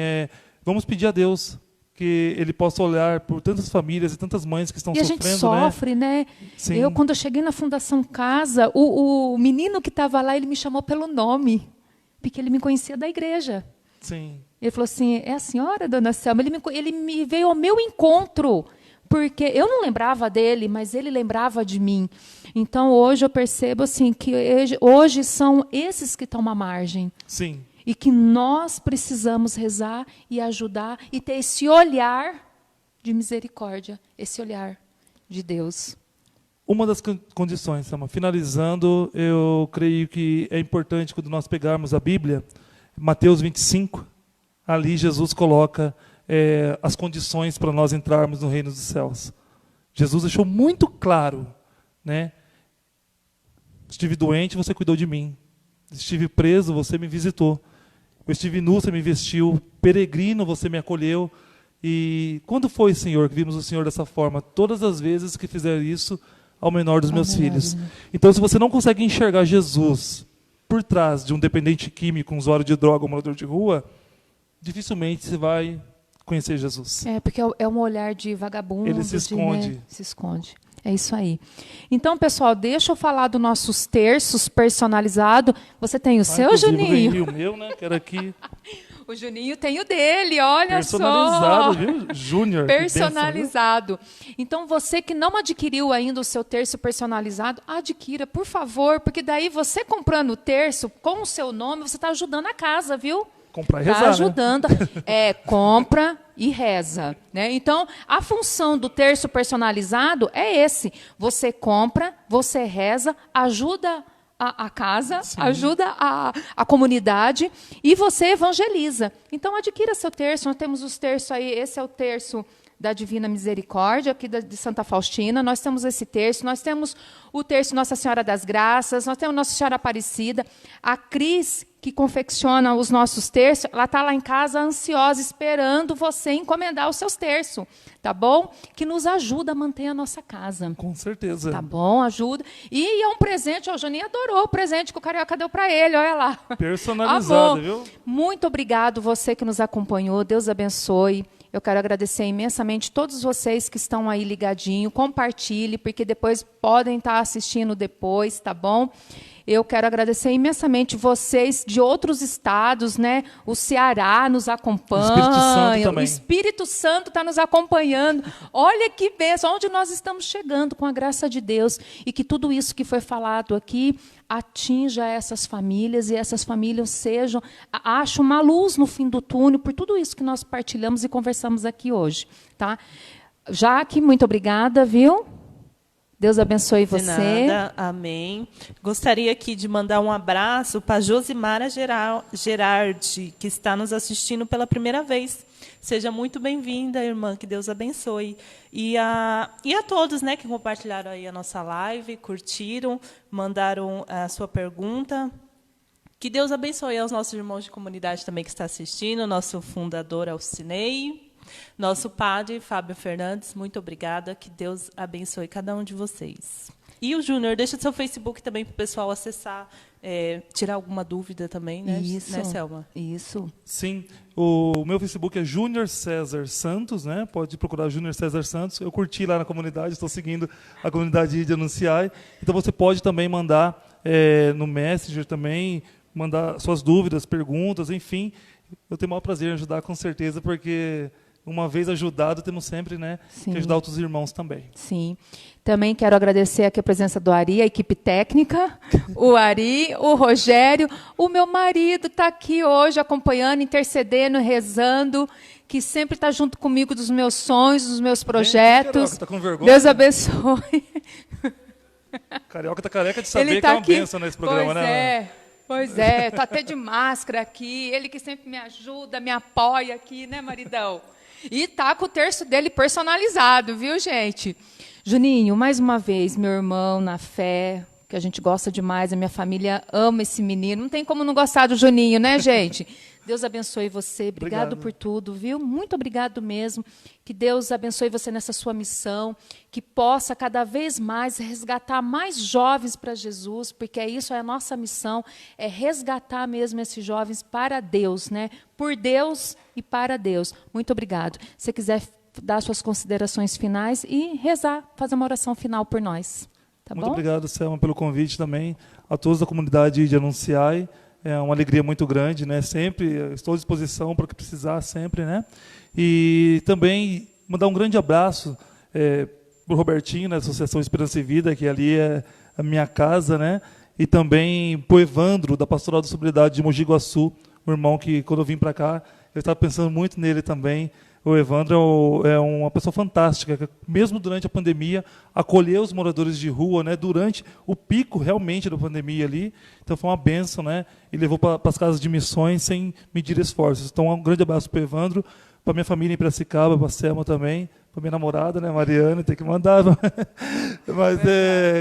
vamos pedir a Deus que Ele possa olhar por tantas famílias e tantas mães que estão sofrendo, né? E a gente sofre, né? Sim. Eu, quando eu cheguei na Fundação Casa, o menino que estava lá, ele me chamou pelo nome, porque ele me conhecia da igreja. Sim. Ele falou assim, é a senhora, dona Selma? Ele me veio ao meu encontro, porque eu não lembrava dele, mas ele lembrava de mim. Então, hoje eu percebo assim, que hoje são esses que estão à margem. Sim. E que nós precisamos rezar e ajudar e ter esse olhar de misericórdia, esse olhar de Deus. Uma das condições, Selma, finalizando, eu creio que é importante quando nós pegarmos a Bíblia, Mateus 25, ali Jesus coloca as condições para nós entrarmos no reino dos céus. Jesus deixou muito claro, né? Estive doente, você cuidou de mim. Estive preso, você me visitou. Eu estive nu, você me vestiu. Peregrino, você me acolheu. E quando foi, Senhor, que vimos o Senhor dessa forma? Todas as vezes que fizer isso ao menor dos meus filhos. Então, se você não consegue enxergar Jesus por trás de um dependente químico, um usuário de droga, um morador de rua, dificilmente você vai conhecer Jesus. Porque é um olhar de vagabundo. Ele se esconde. Né? Se esconde. É isso aí. Então, pessoal, deixa eu falar dos nossos terços personalizados. Você tem o seu, Juninho? O meu, né? Que era aqui. O Juninho tem o dele, olha só. Personalizado, viu? Júnior. Personalizado. Então, você que não adquiriu ainda o seu terço personalizado, adquira, por favor, porque daí você comprando o terço com o seu nome, você está ajudando a casa, viu? Comprar e rezar, está ajudando. Né? Compra e reza. Né? Então, a função do terço personalizado é esse. Você compra, você reza, ajuda a casa, sim, ajuda a comunidade e você evangeliza. Então, adquira seu terço. Nós temos os terços aí. Esse é o terço da Divina Misericórdia, aqui de Santa Faustina. Nós temos esse terço. Nós temos o terço Nossa Senhora das Graças. Nós temos Nossa Senhora Aparecida. A Cris, que confecciona os nossos terços, ela está lá em casa ansiosa, esperando você encomendar os seus terços, tá bom? Que nos ajuda a manter a nossa casa. Com certeza. Tá bom, ajuda. E é um presente, o Juninho adorou o presente que o Carioca deu para ele, olha lá. Personalizado, viu? Muito obrigado você que nos acompanhou, Deus abençoe. Eu quero agradecer imensamente todos vocês que estão aí ligadinho, compartilhe, porque depois podem estar assistindo depois, tá bom? Eu quero agradecer imensamente vocês de outros estados, né? O Ceará nos acompanha. O Espírito Santo também. O Espírito Santo está nos acompanhando. Olha que bênção, onde nós estamos chegando com a graça de Deus. E que tudo isso que foi falado aqui atinja essas famílias e essas famílias achem uma luz no fim do túnel por tudo isso que nós partilhamos e conversamos aqui hoje. Tá? Jaque, muito obrigada, viu? Deus abençoe você. De nada, amém. Gostaria aqui de mandar um abraço para Josimara Gerardi, que está nos assistindo pela primeira vez. Seja muito bem-vinda, irmã, que Deus abençoe. E a todos, né, que compartilharam aí a nossa live, curtiram, mandaram a sua pergunta. Que Deus abençoe aos nossos irmãos de comunidade também que está assistindo, nosso fundador Alcinei, nosso padre, Fábio Fernandes, muito obrigada. Que Deus abençoe cada um de vocês. E o Júnior, deixa seu Facebook também para o pessoal acessar, tirar alguma dúvida também, né? Isso, né, Selma? Isso. Sim, o meu Facebook é Júnior César Santos, né? Pode procurar Júnior César Santos. Eu curti lá na comunidade, estou seguindo a comunidade de Anunciar. Então você pode também mandar no Messenger também, mandar suas dúvidas, perguntas, enfim. Eu tenho o maior prazer em ajudar, com certeza, porque uma vez ajudado, temos sempre, né, que ajudar outros irmãos também. Sim. Também quero agradecer aqui a presença do Ari, a equipe técnica, o Ari, o Rogério, o meu marido está aqui hoje acompanhando, intercedendo, rezando, que sempre está junto comigo dos meus sonhos, dos meus projetos. Carioca, tá com vergonha? Deus abençoe. Carioca está careca de saber que é uma bênção nesse programa, né? Pois é, está até de máscara aqui, ele que sempre me ajuda, me apoia aqui, né, maridão? E tá com o terço dele personalizado, viu, gente? Juninho, mais uma vez, meu irmão na fé, que a gente gosta demais, a minha família ama esse menino. Não tem como não gostar do Juninho, né, gente? Deus abençoe você. Obrigado Obrigado. por tudo, viu? Muito obrigado mesmo. Que Deus abençoe você nessa sua missão, que possa cada vez mais resgatar mais jovens para Jesus, porque isso é a nossa missão, é resgatar mesmo esses jovens para Deus, né? Por Deus e para Deus. Muito obrigado. Se você quiser dar suas considerações finais e rezar, fazer uma oração final por nós. Tá Muito bom? obrigado, Selma, pelo convite também. A todos da comunidade de Anunciai. É uma alegria muito grande, né? Sempre estou à disposição para o que precisar, sempre, né? E também mandar um grande abraço para o Robertinho, da Associação Esperança e Vida, que ali é a minha casa, né? E também para o Evandro, da Pastoral da Sobriedade de Mogi Guaçu, o irmão que, quando eu vim para cá, eu estava pensando muito nele também. O Evandro é uma pessoa fantástica, que, mesmo durante a pandemia, acolheu os moradores de rua, né, durante o pico realmente da pandemia ali. Então foi uma bênção, né? E levou para as casas de missões sem medir esforços. Então um grande abraço para o Evandro, para minha família em Piracicaba, para a Selma também, para minha namorada, né, Mariana, tem que mandar. Mas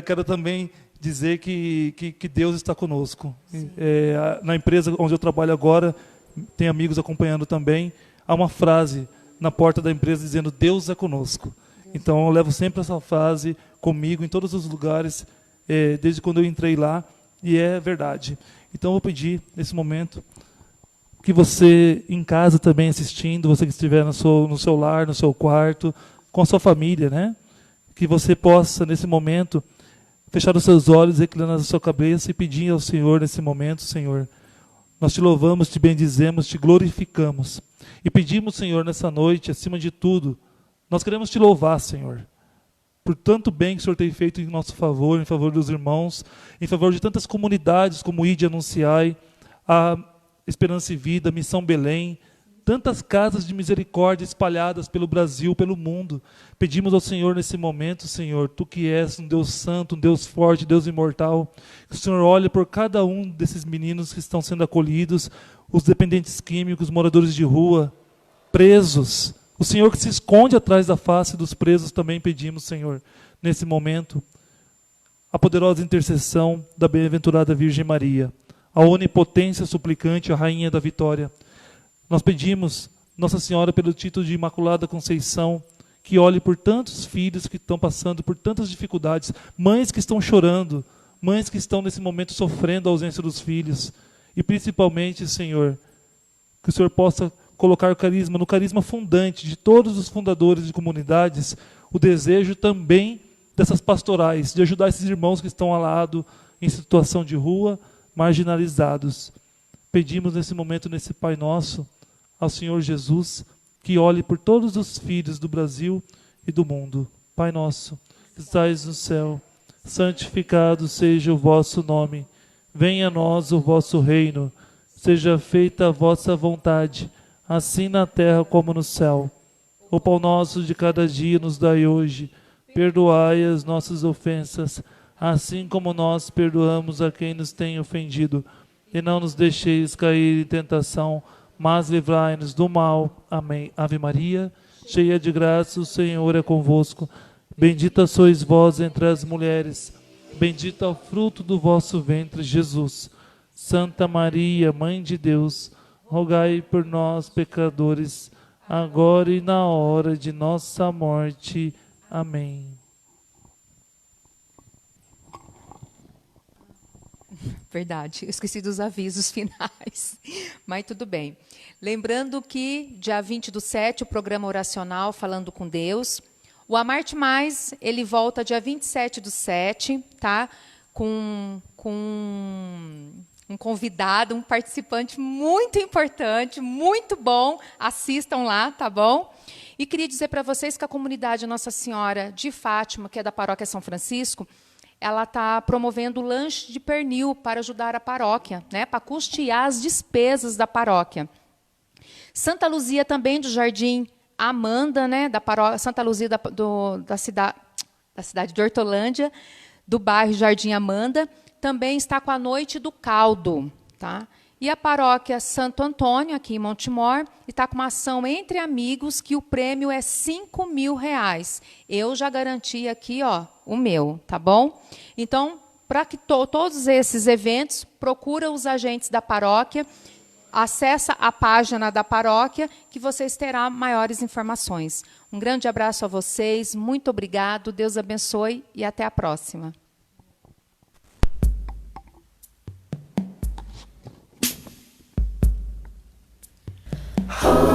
quero também dizer que Deus está conosco. Na empresa onde eu trabalho agora, tem amigos acompanhando também, há uma frase na porta da empresa dizendo Deus é conosco. Então eu levo sempre essa frase comigo em todos os lugares, desde quando eu entrei lá, e é verdade. Então eu vou pedir nesse momento que você em casa também assistindo, você que estiver no seu lar, no seu quarto, com a sua família, né? Que você possa nesse momento fechar os seus olhos, reclinar a sua cabeça e pedir ao Senhor nesse momento, Senhor, nós te louvamos, te bendizemos, te glorificamos. E pedimos, Senhor, nessa noite, acima de tudo, nós queremos te louvar, Senhor, por tanto bem que o Senhor tem feito em nosso favor, em favor dos irmãos, em favor de tantas comunidades como Ide Anunciai, a Esperança e Vida, a Missão Belém, tantas casas de misericórdia espalhadas pelo Brasil, pelo mundo. Pedimos ao Senhor nesse momento, Senhor, Tu que és um Deus santo, um Deus forte, Deus imortal, que o Senhor olhe por cada um desses meninos que estão sendo acolhidos, os dependentes químicos, moradores de rua, presos. O Senhor que se esconde atrás da face dos presos também pedimos, Senhor, nesse momento, a poderosa intercessão da bem-aventurada Virgem Maria, a onipotência suplicante, a Rainha da Vitória. Nós pedimos, Nossa Senhora, pelo título de Imaculada Conceição, que olhe por tantos filhos que estão passando por tantas dificuldades, mães que estão chorando, mães que estão nesse momento sofrendo a ausência dos filhos. E principalmente, Senhor, que o Senhor possa colocar no carisma fundante de todos os fundadores de comunidades, o desejo também dessas pastorais, de ajudar esses irmãos que estão ao lado, em situação de rua, marginalizados. Pedimos nesse momento, nesse Pai Nosso, ao Senhor Jesus, que olhe por todos os filhos do Brasil e do mundo. Pai nosso, que estais no céu, santificado seja o vosso nome. Venha a nós o vosso reino. Seja feita a vossa vontade, assim na terra como no céu. O pão nosso de cada dia nos dai hoje. Perdoai as nossas ofensas, assim como nós perdoamos a quem nos tem ofendido. E não nos deixeis cair em tentação, mas livrai-nos do mal. Amém. Ave Maria, cheia de graça, o Senhor é convosco. Bendita sois vós entre as mulheres. Bendito é o fruto do vosso ventre, Jesus. Santa Maria, Mãe de Deus, rogai por nós, pecadores, agora e na hora de nossa morte. Amém. Verdade, eu esqueci dos avisos finais, mas tudo bem. Lembrando que dia 20/7, o programa oracional Falando com Deus. O Amarte Mais, ele volta dia 27/7, tá? Com um convidado, um participante muito importante, muito bom. Assistam lá, tá bom? E queria dizer para vocês que a comunidade Nossa Senhora de Fátima, que é da Paróquia São Francisco, ela está promovendo o lanche de pernil para ajudar a paróquia, né, para custear as despesas da paróquia. Santa Luzia também, do Jardim Amanda, né, da paróquia Santa Luzia da cidade de Hortolândia, do bairro Jardim Amanda, também está com a Noite do Caldo. Tá? E a paróquia Santo Antônio, aqui em Montemor, está com uma ação entre amigos que o prêmio é R$5.000. Eu já garanti aqui, ó, o meu, tá bom? Então, para que todos esses eventos, procura os agentes da paróquia acessa a página da paróquia que vocês terão maiores informações. Um grande abraço a vocês, muito obrigado, Deus abençoe e até a próxima. Oh